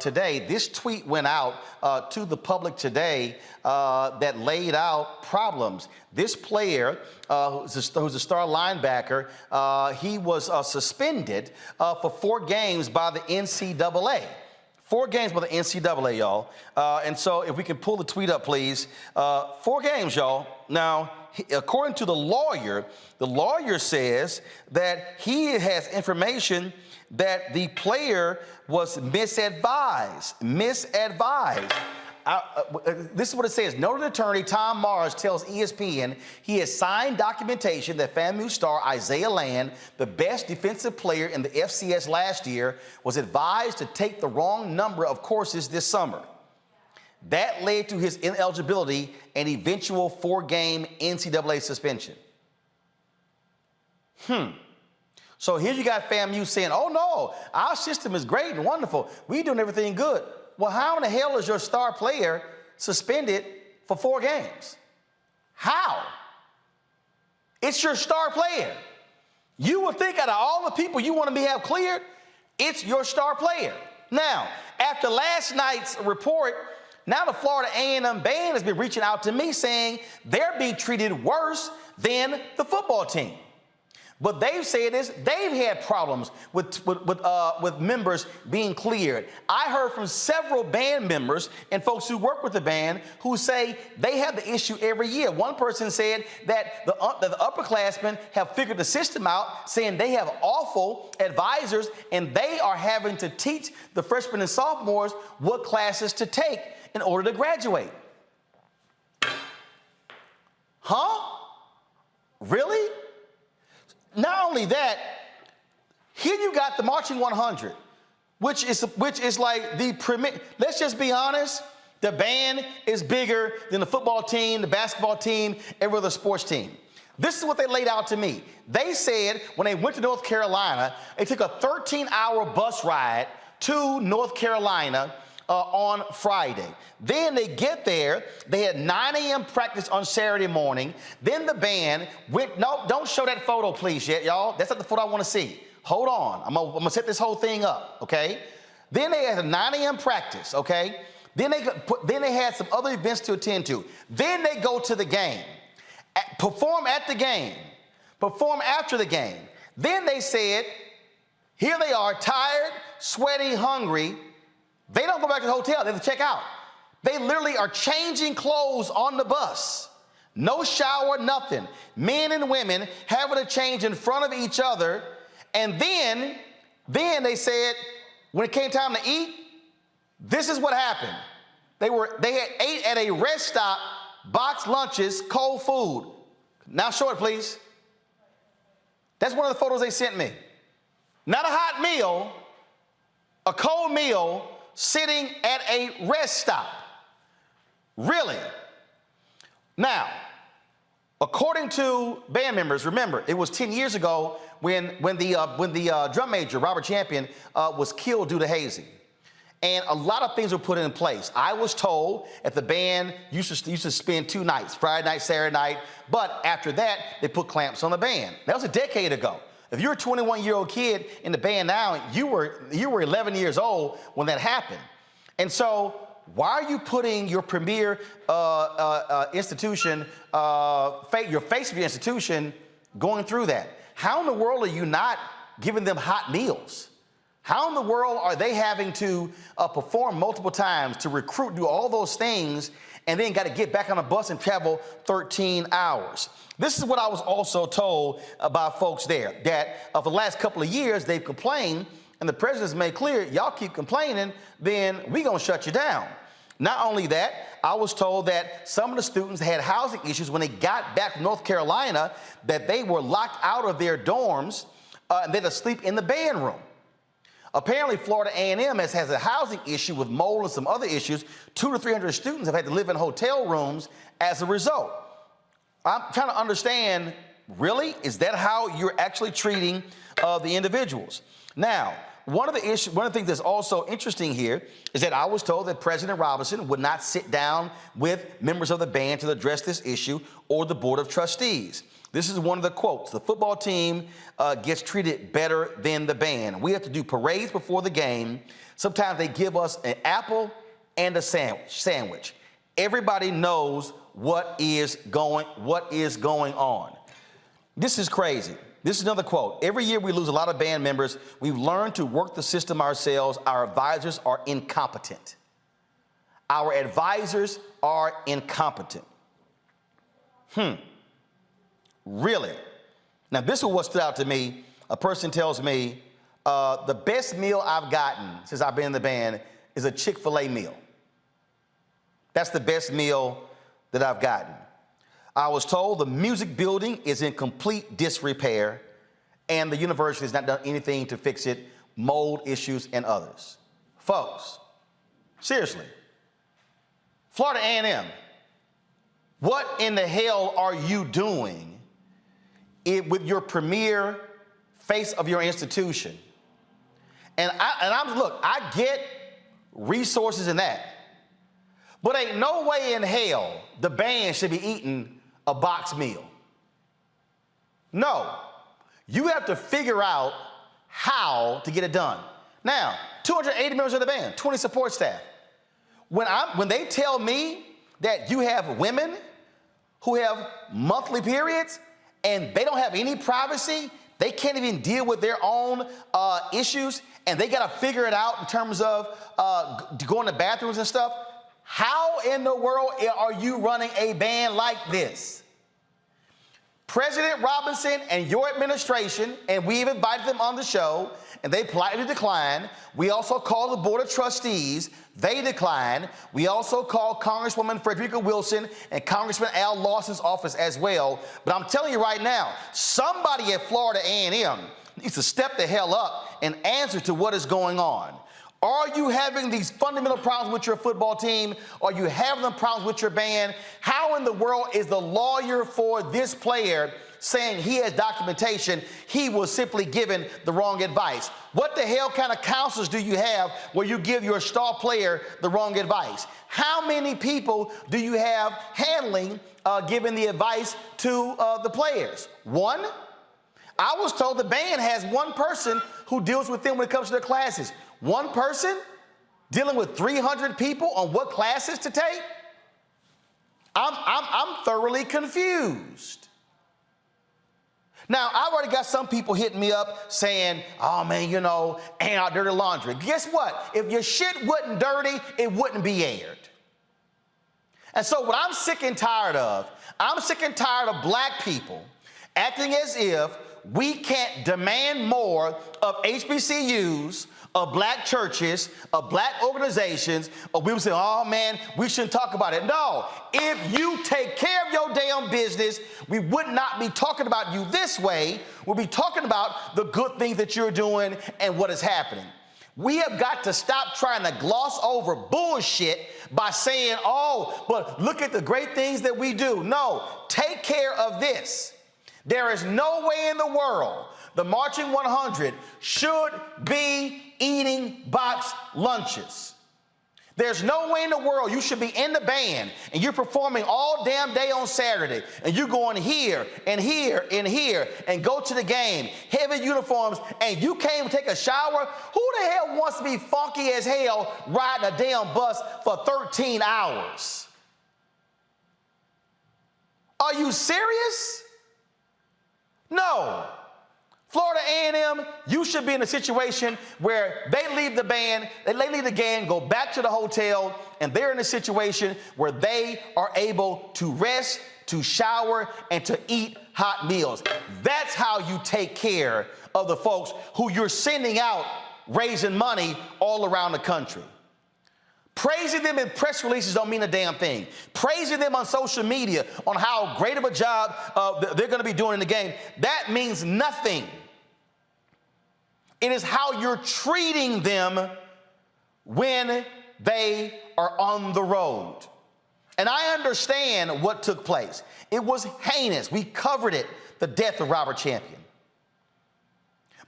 today. This tweet went out to the public today that laid out problems. This player, who's a star linebacker, he was suspended for 4 games by the NCAA. 4 games by the NCAA, y'all. And so if we can pull the tweet up, please. 4 games, y'all. Now, according to the lawyer says that he has information that the player was misadvised. This is what it says. Noted attorney Tom Mars tells ESPN he has signed documentation that FAMU star Isaiah Land, the best defensive player in the FCS last year, was advised to take the wrong number of courses this summer. That led to his ineligibility and eventual 4-game NCAA suspension. So here you got FAMU saying, oh no, our system is great and wonderful. We're doing everything good. Well, how in the hell is your star player suspended for 4 games? How? It's your star player. You would think out of all the people you want to have cleared, it's your star player. Now, after last night's report, now the Florida A&M band has been reaching out to me saying they're being treated worse than the football team. But they've said is they've had problems with members being cleared. I heard from several band members and folks who work with the band who say they have the issue every year. One person said that the upperclassmen have figured the system out, saying they have awful advisors and they are having to teach the freshmen and sophomores what classes to take in order to graduate. Really? Not only that, here you got the Marching 100, which is like the premier. Let's just be honest. The band is bigger than the football team, the basketball team, every other sports team. This is what they laid out to me. They said when they went to North Carolina, they took a 13-hour bus ride to North Carolina on Friday. Then they get there, they had 9 a.m. practice on Saturday morning. Then the band went, no, don't show that photo please yet, y'all. That's not the photo I want to see. Hold on, I'm gonna set this whole thing up, okay? Then they had a 9 a.m. practice, okay? Then they had some other events to attend to. Then they go to the game, perform at the game, perform after the game. Then they said, here they are, tired, sweaty, hungry. They don't go back to the hotel, they have to check out. They literally are changing clothes on the bus. No shower, nothing. Men and women having to change in front of each other. And then they said, when it came time to eat, this is what happened. They had ate at a rest stop, boxed lunches, cold food. Now show it, please. That's one of the photos they sent me. Not a hot meal, a cold meal, sitting at a rest stop. Really? Now, according to band members, remember, it was 10 years ago when the drum major, Robert Champion, was killed due to hazing. And a lot of things were put in place. I was told that the band used to spend 2 nights, Friday night, Saturday night, but after that, they put clamps on the band. That was a decade ago. If you're a 21-year-old kid in the band now, you were 11 years old when that happened. And so why are you putting your premier institution, your face of your institution, going through that? How in the world are you not giving them hot meals? How in the world are they having to perform multiple times, to recruit, do all those things, and then got to get back on a bus and travel 13 hours. This is what I was also told about folks there, that for the last couple of years, they've complained, and the president's made clear, y'all keep complaining, then we gonna shut you down. Not only that, I was told that some of the students had housing issues when they got back from North Carolina, that they were locked out of their dorms and they had to sleep in the band room. Apparently, Florida A&M has a housing issue with mold and some other issues. 200 to 300 students have had to live in hotel rooms as a result. I'm trying to understand, really, is that how you're actually treating the individuals? Now, one of the things that's also interesting here is that I was told that President Robinson would not sit down with members of the band to address this issue or the Board of Trustees. This is one of the quotes. The football team gets treated better than the band. We have to do parades before the game. Sometimes they give us an apple and a sandwich. Everybody knows what is going on. This is crazy. This is another quote. Every year we lose a lot of band members. We've learned to work the system ourselves. Our advisors are incompetent. Our advisors are incompetent. Really? Now, this is what stood out to me. A person tells me, the best meal I've gotten since I've been in the band is a Chick-fil-A meal. That's the best meal that I've gotten. I was told the music building is in complete disrepair and the university has not done anything to fix it, mold issues and others. Folks, seriously, Florida A&M, what in the hell are you doing with your premier face of your institution? And I get resources in that, but ain't no way in hell the band should be eating a box meal. No, you have to figure out how to get it done. Now, 280 members of the band, 20 support staff. When they tell me that you have women who have monthly periods and they don't have any privacy, they can't even deal with their own issues, and they got to figure it out in terms of going to bathrooms and stuff. How in the world are you running a band like this? President Robinson and your administration, and we've invited them on the show, and they politely declined. We also called the Board of Trustees. They declined. We also called Congresswoman Frederica Wilson and Congressman Al Lawson's office as well. But I'm telling you right now, somebody at Florida A&M needs to step the hell up and answer to what is going on. Are you having these fundamental problems with your football team? Are you having the problems with your band? How in the world is the lawyer for this player saying he has documentation? He was simply given the wrong advice. What the hell kind of counselors do you have where you give your star player the wrong advice? How many people do you have handling giving the advice to the players? One? I was told the band has one person who deals with them when it comes to their classes. One person dealing with 300 people on what classes to take? I'm thoroughly confused. Now, I've already got some people hitting me up saying, oh man, you know, ain't our dirty laundry. Guess what? If your shit wasn't dirty, it wouldn't be aired. And so what I'm sick and tired of black people acting as if we can't demand more of HBCUs, of black churches, of black organizations, or we would say, oh man, we shouldn't talk about it. No, if you take care of your damn business, we would not be talking about you this way. We'll be talking about the good things that you're doing and what is happening. We have got to stop trying to gloss over bullshit by saying, oh, but look at the great things that we do. No, take care of this. There is no way in the world the Marching 100 should be eating box lunches. There's no way in the world you should be in the band and you're performing all damn day on Saturday and you're going here and here and here and go to the game, heavy uniforms, and you can't even take a shower. Who the hell wants to be funky as hell riding a damn bus for 13 hours? Are you serious? No. Florida A&M, you should be in a situation where they leave the band, they leave the game, go back to the hotel, and they're in a situation where they are able to rest, to shower, and to eat hot meals. That's how you take care of the folks who you're sending out raising money all around the country. Praising them in press releases don't mean a damn thing. Praising them on social media on how great of a job they're going to be doing in the game, that means nothing. It is how you're treating them when they are on the road. And I understand what took place. It was heinous. We covered it, the death of Robert Champion.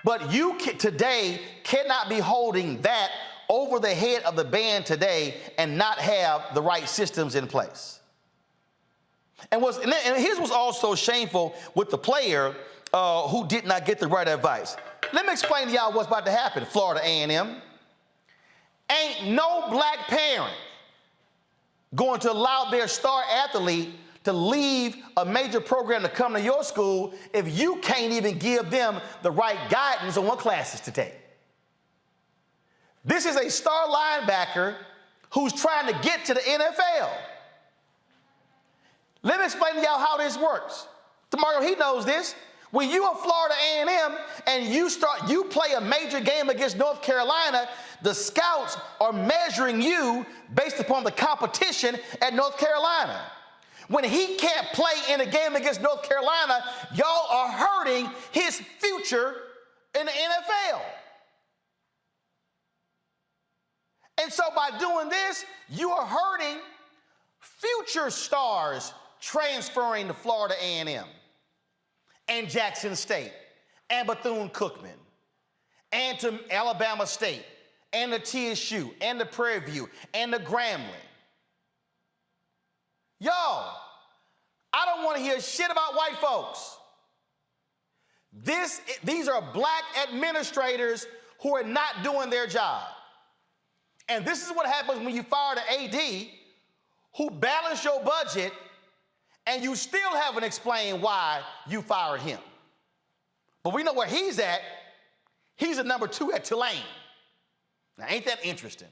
But you today cannot be holding that over the head of the band today and not have the right systems in place. And here's what's also shameful with the player who did not get the right advice. Let me explain to y'all what's about to happen. Florida A&M. Ain't no black parent going to allow their star athlete to leave a major program to come to your school if you can't even give them the right guidance on what classes to take. This is a star linebacker who's trying to get to the NFL. Let me explain to y'all how this works. Mario, he knows this. When you are Florida A&M and you play a major game against North Carolina, the scouts are measuring you based upon the competition at North Carolina. When he can't play in a game against North Carolina, y'all are hurting his future in the NFL. And so by doing this, you are hurting future stars transferring to Florida A&M and Jackson State and Bethune-Cookman and to Alabama State and the TSU and the Prairie View and the Grambling. Y'all, I don't want to hear shit about white folks. These are black administrators who are not doing their job. And this is what happens when you fire the AD who balanced your budget and you still haven't explained why you fired him. But we know where he's at. He's a number 2 at Tulane. Now, ain't that interesting?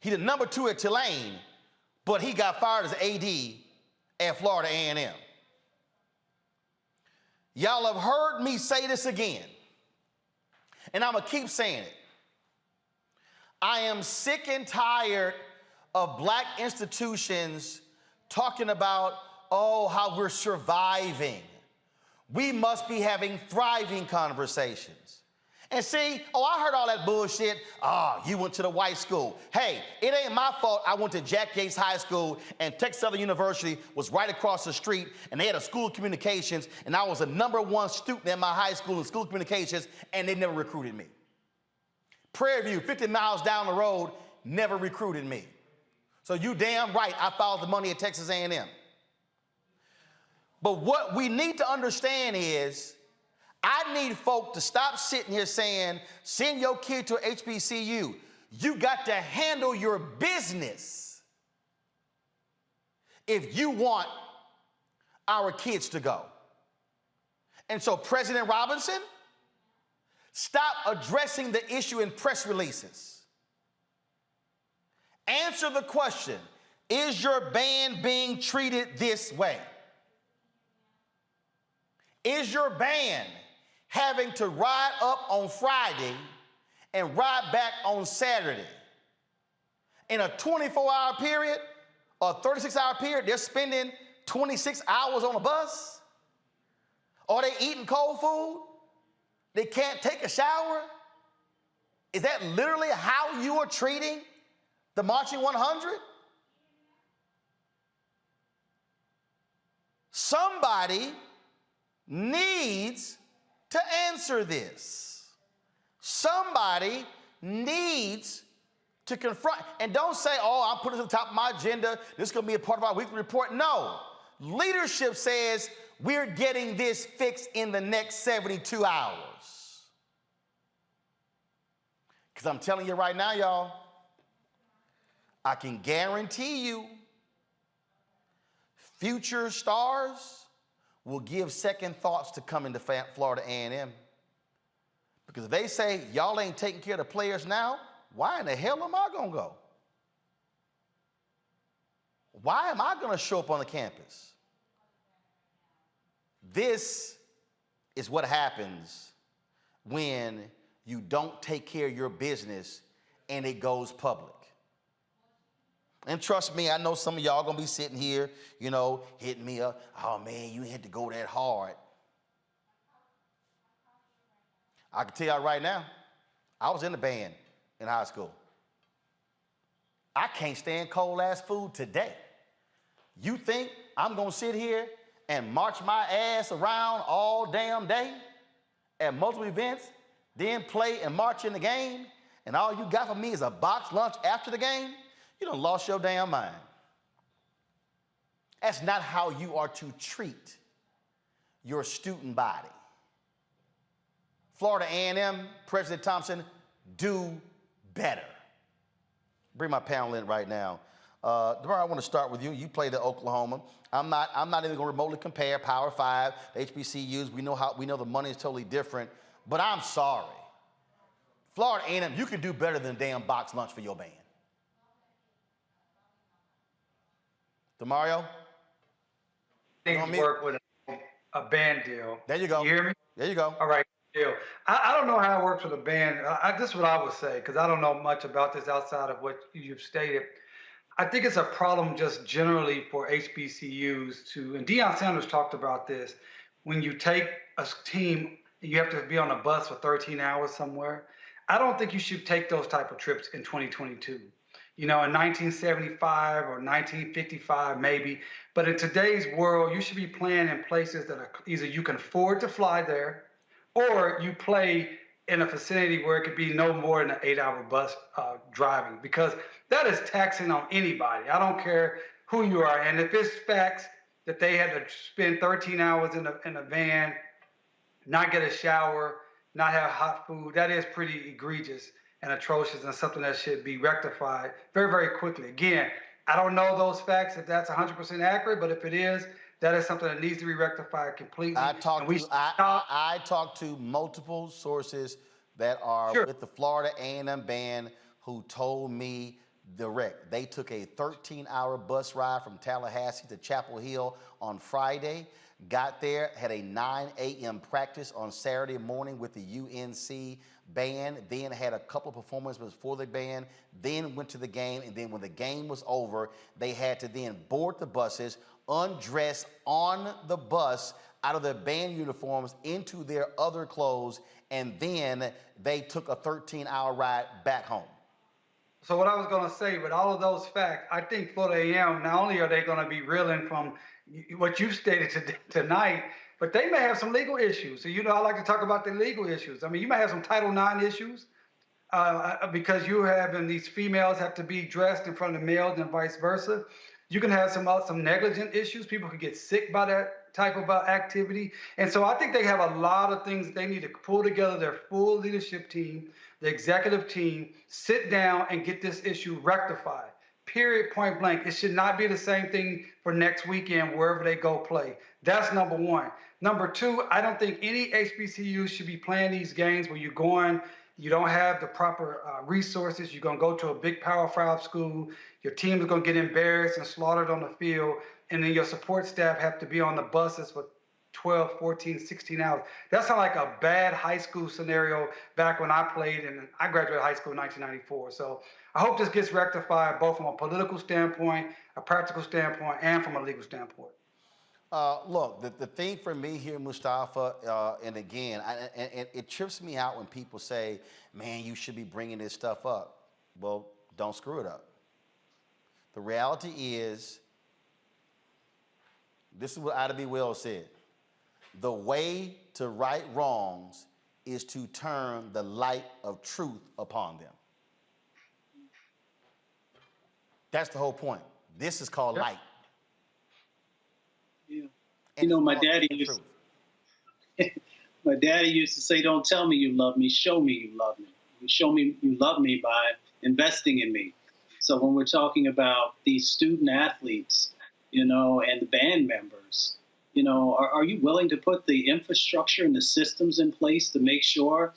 He's a number 2 at Tulane, but he got fired as AD at Florida A&M. Y'all have heard me say this again, and I'm going to keep saying it. I am sick and tired of black institutions talking about, oh, how we're surviving. We must be having thriving conversations. And see, oh, I heard all that bullshit. You went to the white school. Hey, it ain't my fault I went to Jack Yates High School and Texas Southern University was right across the street and they had a school of communications and I was a number 1 student in my high school in school of communications and they never recruited me. Prairie View, 50 miles down the road, never recruited me. So you damn right I followed the money at Texas A&M. But what we need to understand is I need folk to stop sitting here saying, send your kid to HBCU. You got to handle your business if you want our kids to go. And so President Robinson, stop addressing the issue in press releases. Answer the question, is your band being treated this way? Is your band having to ride up on Friday and ride back on Saturday? In a 24-hour period or 36-hour period, they're spending 26 hours on a bus? Are they eating cold food? They can't take a shower? Is that literally how you are treating the Marching 100? Somebody needs to answer this. Somebody needs to confront, and don't say, oh, I'll put it at the top of my agenda. This is going to be a part of our weekly report. No. Leadership says we're getting this fixed in the next 72 hours. Because I'm telling you right now, y'all, I can guarantee you future stars will give second thoughts to coming to Florida A&M. Because if they say y'all ain't taking care of the players now, why in the hell am I going to go? Why am I going to show up on the campus? This is what happens when you don't take care of your business and it goes public. And trust me, I know some of y'all gonna be sitting here, hitting me up. Oh man, you had to go that hard. I can tell y'all right now, I was in the band in high school. I can't stand cold ass food today. You think I'm gonna sit here and march my ass around all damn day at multiple events, then play and march in the game, and all you got for me is a box lunch after the game? You done lost your damn mind. That's not how you are to treat your student body. Florida A&M, President Thompson, do better. Bring my panel in right now. DeMar, I want to start with you. You played at Oklahoma. I'm not even going to remotely compare Power 5, the HBCUs. We know the money is totally different, but I'm sorry. Florida A&M, you can do better than a damn box lunch for your band. DeMario? Things work with a band deal. There you go. You hear me? There you go. All right, deal. I don't know how it works with a band. This is what I would say, because I don't know much about this outside of what you've stated. I think it's a problem just generally for HBCUs to, and Deion Sanders talked about this, when you take a team, you have to be on a bus for 13 hours somewhere. I don't think you should take those type of trips in 2022. In 1975 or 1955, maybe. But in today's world, you should be playing in places that are either you can afford to fly there, or you play in a vicinity where it could be no more than an 8-hour bus driving, because that is taxing on anybody. I don't care who you are. And if it's facts that they had to spend 13 hours in a van, not get a shower, not have hot food, that is pretty egregious and atrocious, and something that should be rectified very, very quickly. Again, I don't know those facts, if that's 100% accurate, but if it is, that is something that needs to be rectified completely. I talked to multiple sources that are with the Florida A&M band who told me direct. They took a 13-hour bus ride from Tallahassee to Chapel Hill on Friday, got there, had a 9 a.m. practice on Saturday morning with the UNC band, then had a couple of performances for the band, then went to the game, and then when the game was over, they had to then board the buses, undress on the bus out of their band uniforms into their other clothes, and then they took a 13-hour ride back home. So what I was going to say, with all of those facts, I think Florida A&M, not only are they going to be reeling from what you stated tonight, but they may have some legal issues. So, I like to talk about the legal issues. I mean, you may have some Title IX issues because you having these females have to be dressed in front of males and vice versa. You can have some negligent issues. People could get sick by that type of activity. And so I think they have a lot of things that they need to pull together their full leadership team, the executive team, sit down and get this issue rectified. Period, point blank. It should not be the same thing for next weekend wherever they go play. That's number one. Number two, I don't think any HBCU should be playing these games where you're going, you don't have the proper resources. You're going to go to a big Power 5 school. Your team is going to get embarrassed and slaughtered on the field. And then your support staff have to be on the buses for 12, 14, 16 hours. That sounds like a bad high school scenario back when I played, and I graduated high school in 1994. So I hope this gets rectified both from a political standpoint, a practical standpoint, and from a legal standpoint. Look, the thing for me here, Mustafa, and again, it trips me out when people say, man, you should be bringing this stuff up. Well, don't screw it up. The reality is, this is what Ida B. Wells said. The way to right wrongs is to turn the light of truth upon them. That's the whole point. This is called light. Yeah. My daddy used to say, don't tell me you love me, show me you love me. You show me you love me by investing in me. So when we're talking about these student athletes, and the band members, are you willing to put the infrastructure and the systems in place to make sure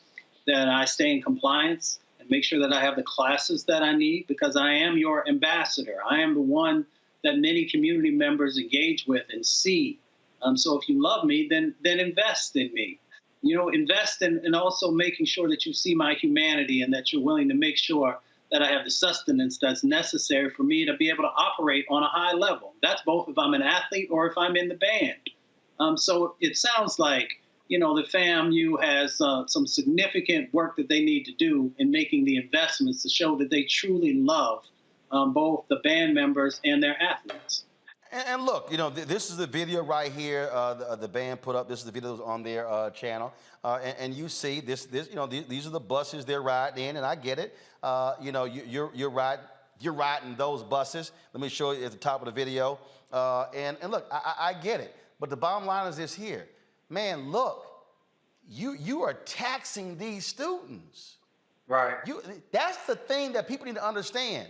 that I stay in compliance and make sure that I have the classes that I need, because I am your ambassador. I am the one that many community members engage with and see. So if you love me, then invest in me. Invest in also making sure that you see my humanity and that you're willing to make sure that I have the sustenance that's necessary for me to be able to operate on a high level. That's both if I'm an athlete or if I'm in the band. So it sounds like, the FAMU has some significant work that they need to do in making the investments to show that they truly love both the band members and their athletes. And look, this is the video right here. The band put up. This is the video on their channel, and you see this. These are the buses they're riding in, and I get it. You're riding those buses. Let me show you at the top of the video. And look, I get it. But the bottom line is this here, man. Look, you are taxing these students. Right. That's the thing that people need to understand.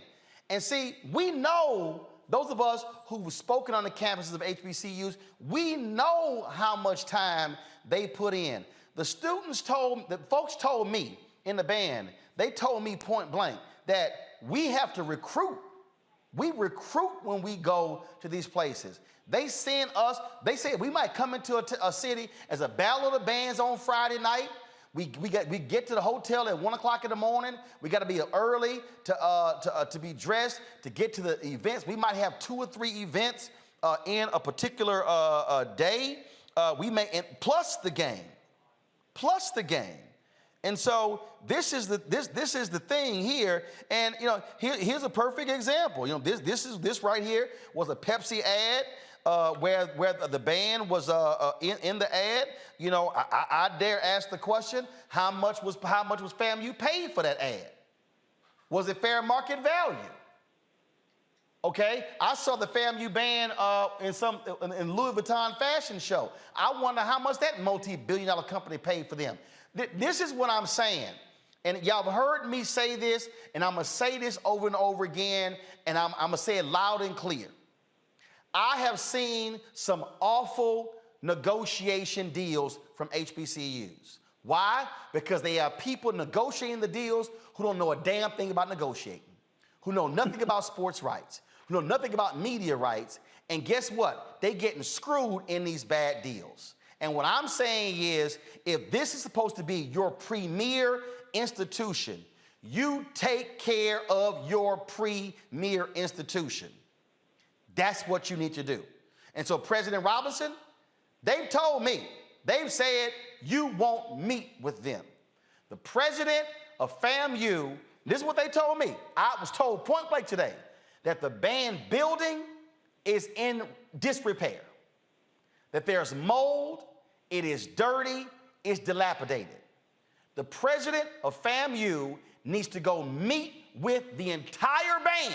And see, we know. Those of us who've spoken on the campuses of HBCUs, we know how much time they put in. The folks told me in the band, they told me point blank that we have to recruit. We recruit when we go to these places. They send us, they say we might come into a city as a battle of the bands on Friday night. We get to the hotel at 1 o'clock in the morning. We got to be early to be dressed to get to the events. We might have 2 or 3 events in a particular day. Plus the game. And so this is the thing here. And here's a perfect example. This right here was a Pepsi ad. Where the band was in the ad. I dare ask the question: how much was FAMU paid for that ad? Was it fair market value? Okay, I saw the FAMU band in Louis Vuitton fashion show. I wonder how much that multi-billion-dollar company paid for them. This is what I'm saying, and y'all have heard me say this, and I'm gonna say this over and over again, and I'm gonna say it loud and clear. I have seen some awful negotiation deals from HBCUs. Why? Because they are people negotiating the deals who don't know a damn thing about negotiating, who know nothing about sports rights, who know nothing about media rights, and guess what? They getting screwed in these bad deals. And what I'm saying is, if this is supposed to be your premier institution, you take care of your premier institution. That's what you need to do. And so President Robinson, they've told me, they've said you won't meet with them. The president of FAMU, this is what they told me. I was told point blank today that the band building is in disrepair, that there's mold, it is dirty, it's dilapidated. The president of FAMU needs to go meet with the entire band.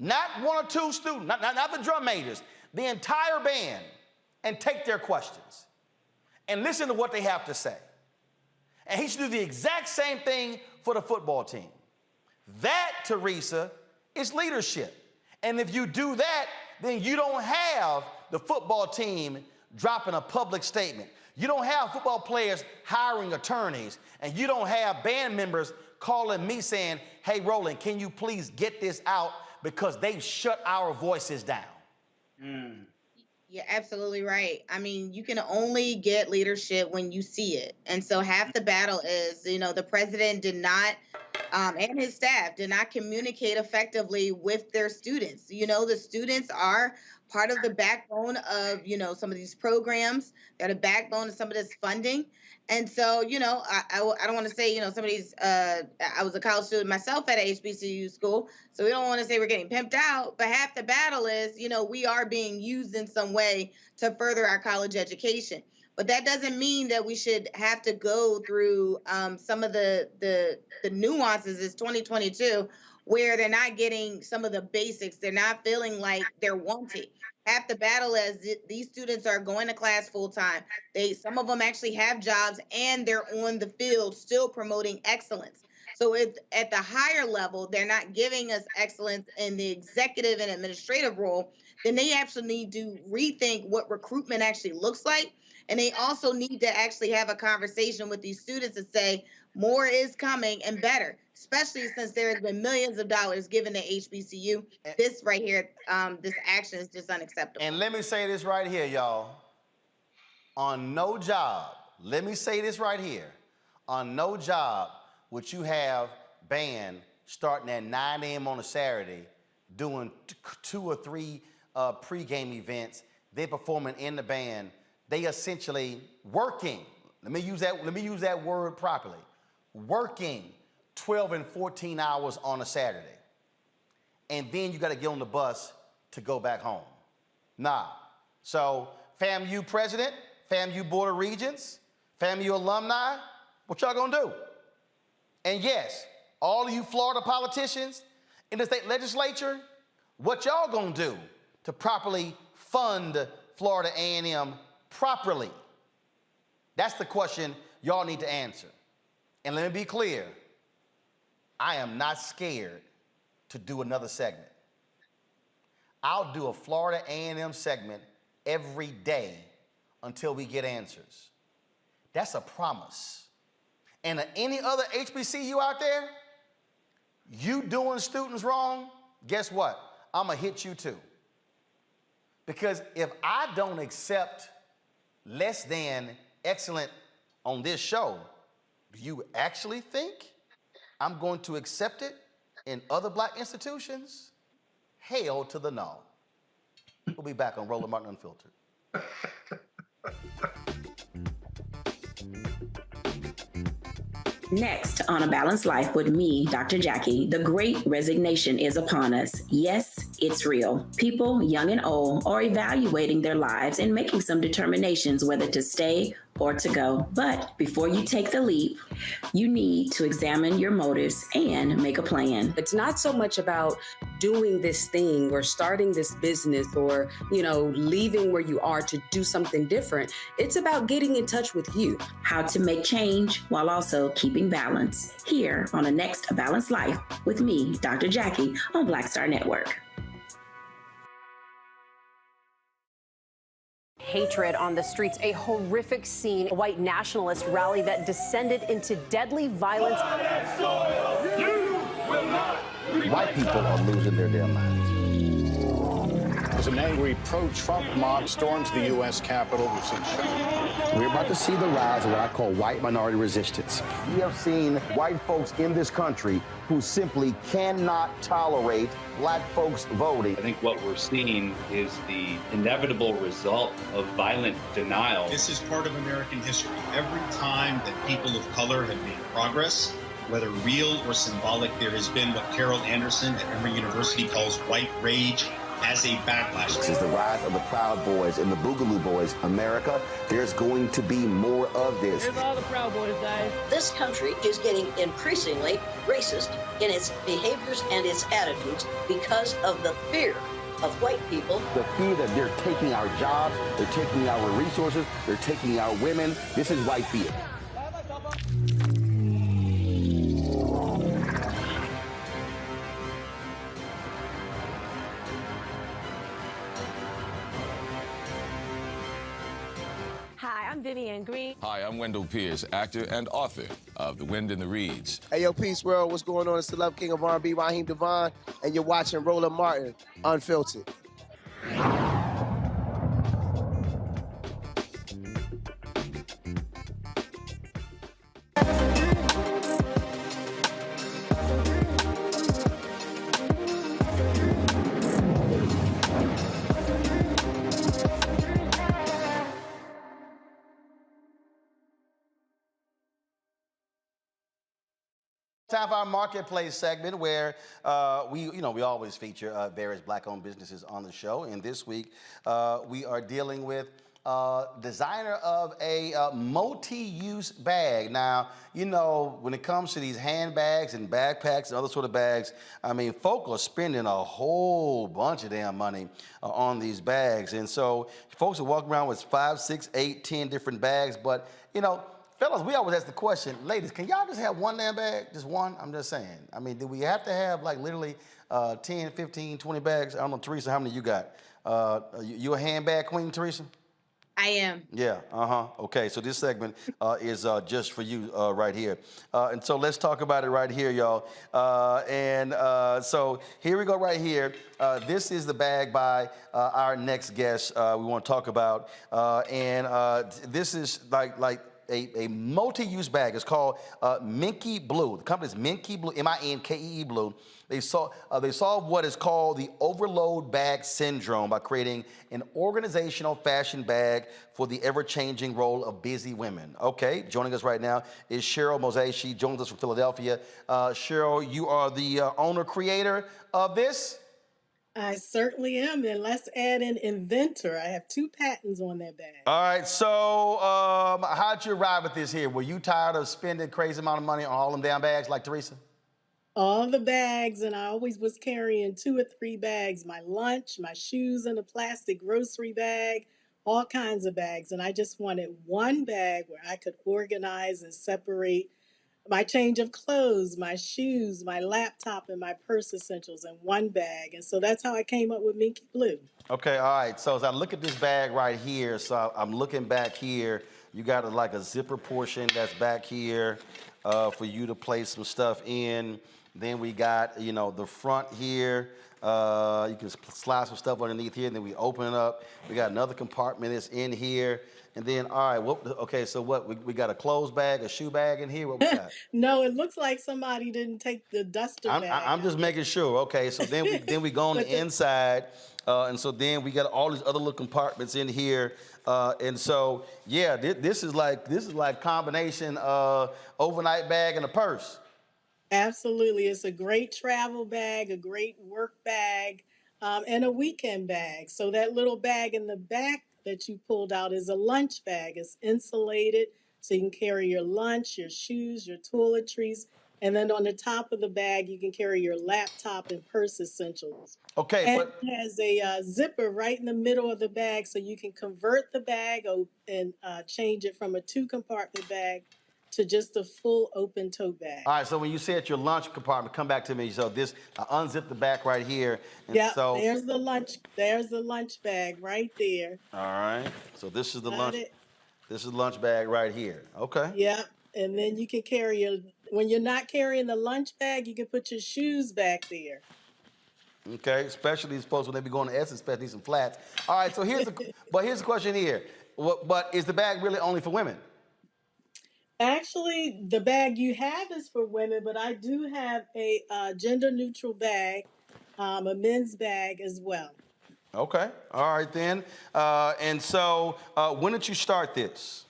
Not 1 or 2 students, not the drum majors, the entire band, and take their questions and listen to what they have to say. And he should do the exact same thing for the football team. That, Teresa, is leadership. And if you do that, then you don't have the football team dropping a public statement. You don't have football players hiring attorneys, and you don't have band members calling me saying, hey, Roland, can you please get this out? Because they've shut our voices down. You're absolutely right. I mean, you can only get leadership when you see it. And so half the battle is, the president did not, and his staff did not communicate effectively with their students. The students are part of the backbone of, some of these programs. They're the backbone of some of this funding. And so, I don't want to say, some of these, I was a college student myself at a HBCU school, so we don't want to say we're getting pimped out, but half the battle is, we are being used in some way to further our college education. But that doesn't mean that we should have to go through some of the nuances. It's 2022, where they're not getting some of the basics. They're not feeling like they're wanted. Half the battle is these students are going to class full time. Some of them actually have jobs and they're on the field still promoting excellence. So at the higher level, they're not giving us excellence in the executive and administrative role, then they actually need to rethink what recruitment actually looks like. And they also need to actually have a conversation with these students and say, more is coming and better, especially since there has been millions of dollars given to HBCU. This right here, this action is just unacceptable. And let me say this right here, y'all. On no job, let me say this right here. On no job would you have band starting at 9 a.m. on a Saturday, doing 2 or 3 pregame events. They're performing in the band. They essentially working. Let me use that word properly. Working 12 and 14 hours on a Saturday. And then you got to get on the bus to go back home. Nah. So FAMU president, FAMU board of regents, FAMU alumni, what y'all gonna do? And yes, all of you Florida politicians in the state legislature, what y'all gonna do to properly fund Florida A&M properly? That's the question y'all need to answer. And let me be clear, I am not scared to do another segment. I'll do a Florida A&M segment every day until we get answers. That's a promise. And any other HBCU out there, you doing students wrong, guess what? I'm gonna hit you too. Because if I don't accept less than excellent on this show, do you actually think I'm going to accept it in other black institutions? Hell to the no. We'll be back on Roland Martin Unfiltered. Next on A Balanced Life with me, Dr. Jackie, the great resignation is upon us. Yes, it's real. People, young and old, are evaluating their lives and making some determinations whether to stay or to go. But before you take the leap, you need to examine your motives and make a plan. It's not so much about doing this thing or starting this business or, leaving where you are to do something different. It's about getting in touch with you. How to make change while also keeping balance. Here on the next A Balanced Life with me, Dr. Jackie, on Black Star Network. Hatred on the streets, a horrific scene, a white nationalist rally that descended into deadly violence. White people are losing their damn minds. As an angry pro-Trump mob storms the U.S. Capitol, we've seen We're about to see the rise of what I call white minority resistance. We have seen white folks in this country who simply cannot tolerate black folks voting. I think what we're seeing is the inevitable result of violent denial. This is part of American history. Every time that people of color have made progress, whether real or symbolic, there has been what Carol Anderson at Emory University calls white rage as a backlash. This is the rise of the Proud Boys and the Boogaloo Boys. America, there's going to be more of this. Here's all the Proud Boys, guys. This country is getting increasingly racist in its behaviors and its attitudes because of the fear of white people. The fear that they're taking our jobs, they're taking our resources, they're taking our women. This is white fear. Hi, I'm Vivian Green. Hi, I'm Wendell Pierce, actor and author of The Wind in the Reeds. Hey, yo, Peace World, what's going on? It's the Love King of R&B, Raheem Devon, and you're watching Roland Martin Unfiltered. Time for our marketplace segment where we always feature various black-owned businesses on the show. And this week we are dealing with designer of a multi-use bag. Now, when it comes to these handbags and backpacks and other sort of bags, I mean, folk are spending a whole bunch of damn money on these bags. And so folks are walking around with 5, 6, 8, 10 different bags, but, Fellas, we always ask the question, ladies, can y'all just have one damn bag? Just one? I'm just saying. I mean, do we have to have like literally 10, 15, 20 bags? I don't know, Teresa, how many you got? You a handbag queen, Teresa? I am. Yeah, okay, so this segment is just for you right here. And so let's talk about it right here, y'all. So here we go right here. This is the bag by our next guest we want to talk about. This is like a multi-use bag. It's called Minky Blue. The company's Minky Blue, M-I-N-K-E-E Blue. They solve what is called the overload bag syndrome by creating an organizational fashion bag for the ever-changing role of busy women. Okay, joining us right now is Cheryl Mose. She joins us from Philadelphia. Cheryl, you are the owner-creator of this? I certainly am, and let's add an inventor. I have 2 patents on that bag. All right, so how'd you arrive at this here? Were you tired of spending crazy amount of money on all them damn bags like Teresa? All the bags, and I always was carrying 2 or 3 bags, my lunch, my shoes in a plastic grocery bag, all kinds of bags. And I just wanted one bag where I could organize and separate my change of clothes, my shoes, my laptop, and my purse essentials in one bag. And so that's how I came up with Minky Blue. Okay, all right. So as I look at this bag right here, so I'm looking back here, you got like a zipper portion that's back here for you to place some stuff in. Then we got, you know, the front here. You can slide some stuff underneath here, and then we open it up. We got another compartment that's in here. And then, all right, okay, so what? We got a clothes bag, a shoe bag in here? What we got? No, it looks like somebody didn't take the duster bag. I'm just making sure. Okay, so then we go on the inside, and so then we got all these other little compartments in here. And so, yeah, this is like combination overnight bag and a purse. Absolutely. It's a great travel bag, a great work bag, and a weekend bag. So that little bag in the back that you pulled out is a lunch bag. It's insulated, so you can carry your lunch, your shoes, your toiletries. And then on the top of the bag, you can carry your laptop and purse essentials. Okay, and but it has a zipper right in the middle of the bag, so you can convert the bag and change it from a 2-compartment bag to just a full open tote bag. all right, so when you say at your lunch compartment, come back to me. So this, I unzip the back right here. And Yeah, so, there's the lunch bag right there. all right, so this is the Got lunch. it. This is the lunch bag right here. Okay. Yep. And then you can carry when you're not carrying the lunch bag, you can put your shoes back there. Okay, especially these folks when they be going to Essence Fest, need some flats. All right, so here's the question here. But is the bag really only for women? Actually, the bag you have is for women, but I do have a gender-neutral bag, a men's bag as well. Okay, all right then. And so when did you start this?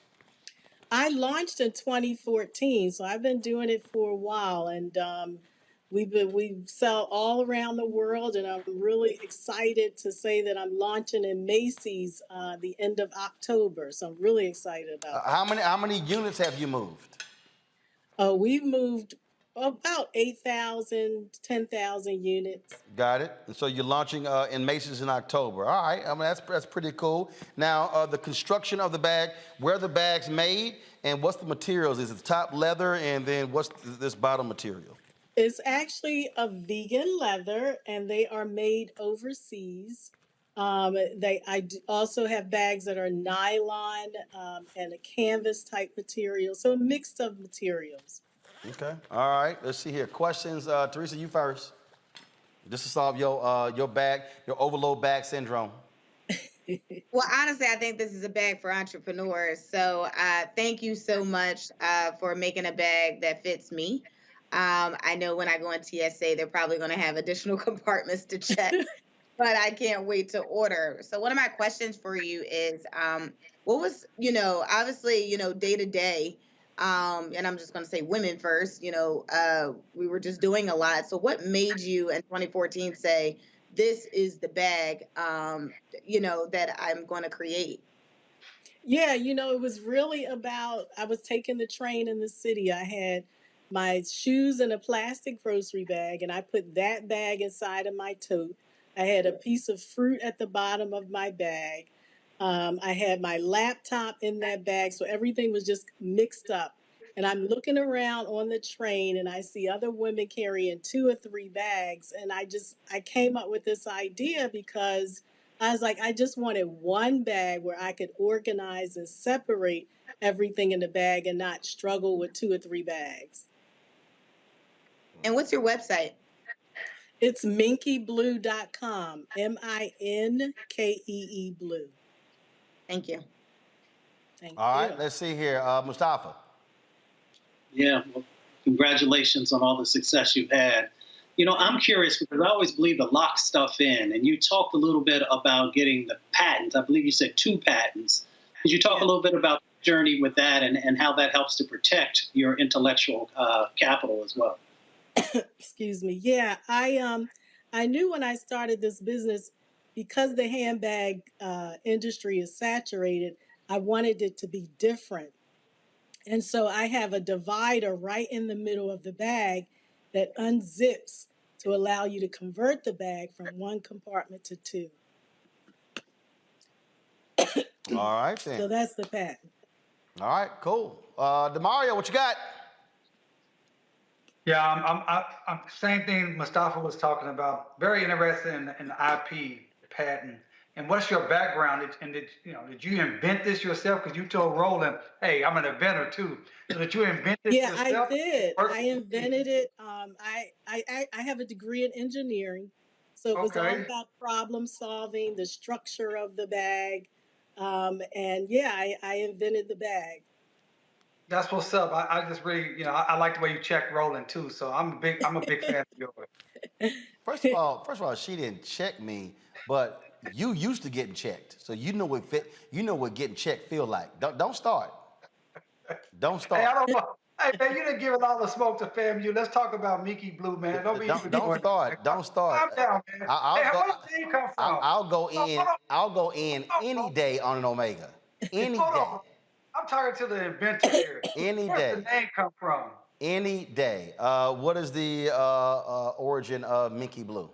I launched in 2014, so I've been doing it for a while, and we sell all around the world, and I'm really excited to say that I'm launching in Macy's the end of October. So I'm really excited about it. How many units have you moved? We've moved about 8,000, 10,000 units. Got it. And so you're launching in Macy's in October. All right. I mean, that's pretty cool. Now, the construction of the bag, where the bag's made, and what's the materials? Is it the top leather, and then what's this bottom material? It's actually a vegan leather, and they are made overseas. I also have bags that are nylon and a canvas type material, so a mix of materials. Okay. All right. Let's see here. Questions. Teresa, you first. Just to solve your overload bag syndrome. Well, honestly, I think this is a bag for entrepreneurs. So thank you so much for making a bag that fits me. I know when I go on TSA, they're probably going to have additional compartments to check, but I can't wait to order. So one of my questions for you is, what was, obviously, day to day, and I'm just going to say women first, we were just doing a lot. So what made you in 2014 say, this is the bag, that I'm going to create? Yeah, it was really about, I was taking the train in the city. I had my shoes in a plastic grocery bag, and I put that bag inside of my tote. I had a piece of fruit at the bottom of my bag. I had my laptop in that bag, so everything was just mixed up. And I'm looking around on the train and I see other women carrying 2 or 3 bags. And I came up with this idea because I was like, I just wanted one bag where I could organize and separate everything in the bag and not struggle with 2 or 3 bags. And what's your website? It's minkeeblue.com, MINKEE Blue. Thank you. All right, let's see here. Mustafa. Yeah, well, congratulations on all the success you've had. You know, I'm curious because I always believe to lock stuff in, and you talked a little bit about getting the patents. I believe you said 2 patents. Could you talk a little bit about the journey with that and how that helps to protect your intellectual capital as well? Excuse me. Yeah, I knew when I started this business, because the handbag industry is saturated, I wanted it to be different. And so I have a divider right in the middle of the bag that unzips to allow you to convert the bag from 1 compartment to 2. All right, then. So that's the patent. All right, cool. DeMario, what you got? Yeah, I'm same thing Mustafa was talking about. Very interested in the IP patent. And what's your background? And did you invent this yourself? Because you told Roland, "Hey, I'm an inventor too." So did you invent this yourself? Yeah, I did. I invented it. I have a degree in engineering, so it was all about problem solving, the structure of the bag, and yeah, I invented the bag. That's what's up. I just really, I like the way you check Roland too. So I'm a big fan of yours. First of all, she didn't check me, but you used to getting checked, so you know what getting checked feel like. Don't start. Don't start. Hey, I don't know. Hey man, you didn't give it all the smoke to FAMU. Let's talk about Mickey Blue, man. Don't start. Don't start. Calm down, man. Where did you come from? I'll go in any day on an Omega. Any day. I'm talking to the inventor here. Any Where's day. the name come from? Any day. What is the origin of Mickey Blue?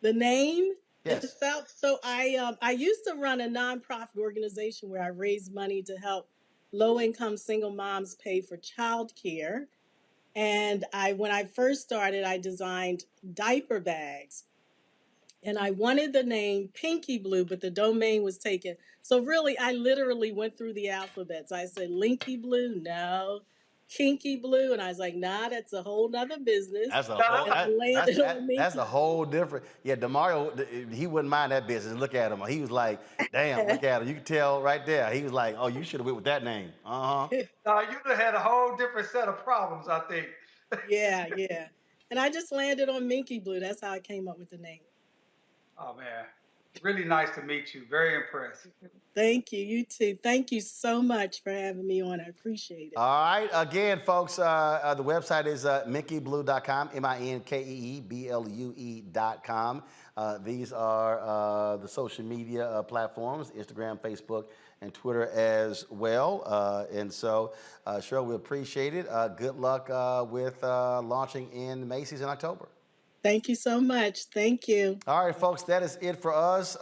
The name? Yes. So I used to run a nonprofit organization where I raised money to help low-income single moms pay for childcare. And when I first started, I designed diaper bags. And I wanted the name Pinky Blue, but the domain was taken. So really, I literally went through the alphabets. I said, Linky Blue, no. Kinky Blue, and I was like, nah, that's a whole nother business. That's a whole different. Yeah, DeMario, he wouldn't mind that business. Look at him. He was like, damn, look at him. You can tell right there. He was like, oh, you should have went with that name. No, you'd have had a whole different set of problems, I think. Yeah. And I just landed on Minky Blue. That's how I came up with the name. Oh, man. Really nice to meet you. Very impressed. Thank you. You too. Thank you so much for having me on. I appreciate it. All right. Again, folks, the website is minkeeblue.com, MINKEEBLUE.com. These are the social media platforms, Instagram, Facebook, and Twitter as well. And so, sure, we appreciate it. Good luck with launching in Macy's in October. Thank you so much. Thank you. All right, folks, that is it for us.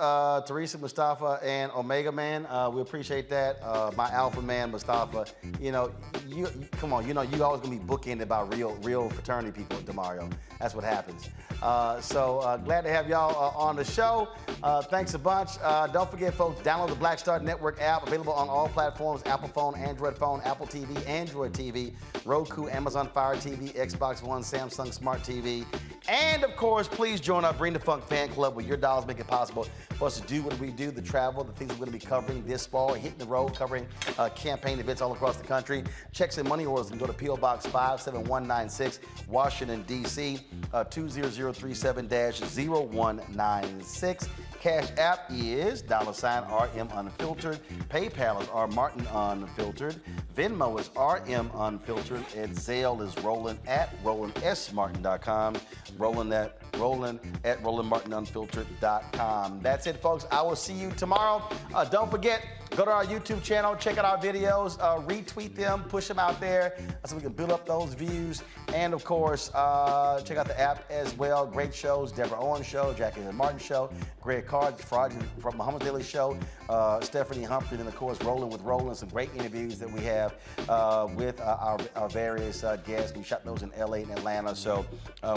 Teresa, Mustafa, and Omega Man. We appreciate that. My alpha man, Mustafa. You come on. You always gonna be bookended by real fraternity people, DeMario. That's what happens. So glad to have y'all on the show. Thanks a bunch. Don't forget, folks, download the Black Star Network app, available on all platforms: Apple phone, Android phone, Apple TV, Android TV, Roku, Amazon Fire TV, Xbox One, Samsung Smart TV. And of course, please join our Bring the Funk fan club, where your dollars make it possible for us to do what we do, the travel, the things we're going to be covering this fall, hitting the road, covering campaign events all across the country. Checks and money orders can go to P.O. Box 57196, Washington, D.C., 20037-0196. Cash App is $RM Unfiltered. PayPal is RMartin Unfiltered. Venmo is RM Unfiltered. And Zelle is Roland at RolandSMartin.com. Roland at RolandMartinUnfiltered.com. That's it, folks. I will see you tomorrow. Don't forget, Go to our YouTube channel, check out our videos, retweet them, push them out there so we can build up those views. And of course, check out the app as well. Great shows, Deborah Owens Show, Jackie and Martin Show, Greg Carr from Muhammad Daily Show, Stephanie Humphrey, and of course, Rolling with Roland. Some great interviews that we have with our various guests. We shot those in LA and Atlanta. So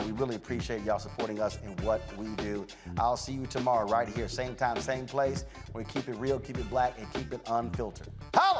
we really appreciate y'all supporting us in what we do. I'll see you tomorrow right here, same time, same place. We keep it real, keep it black, and keep it unfiltered. How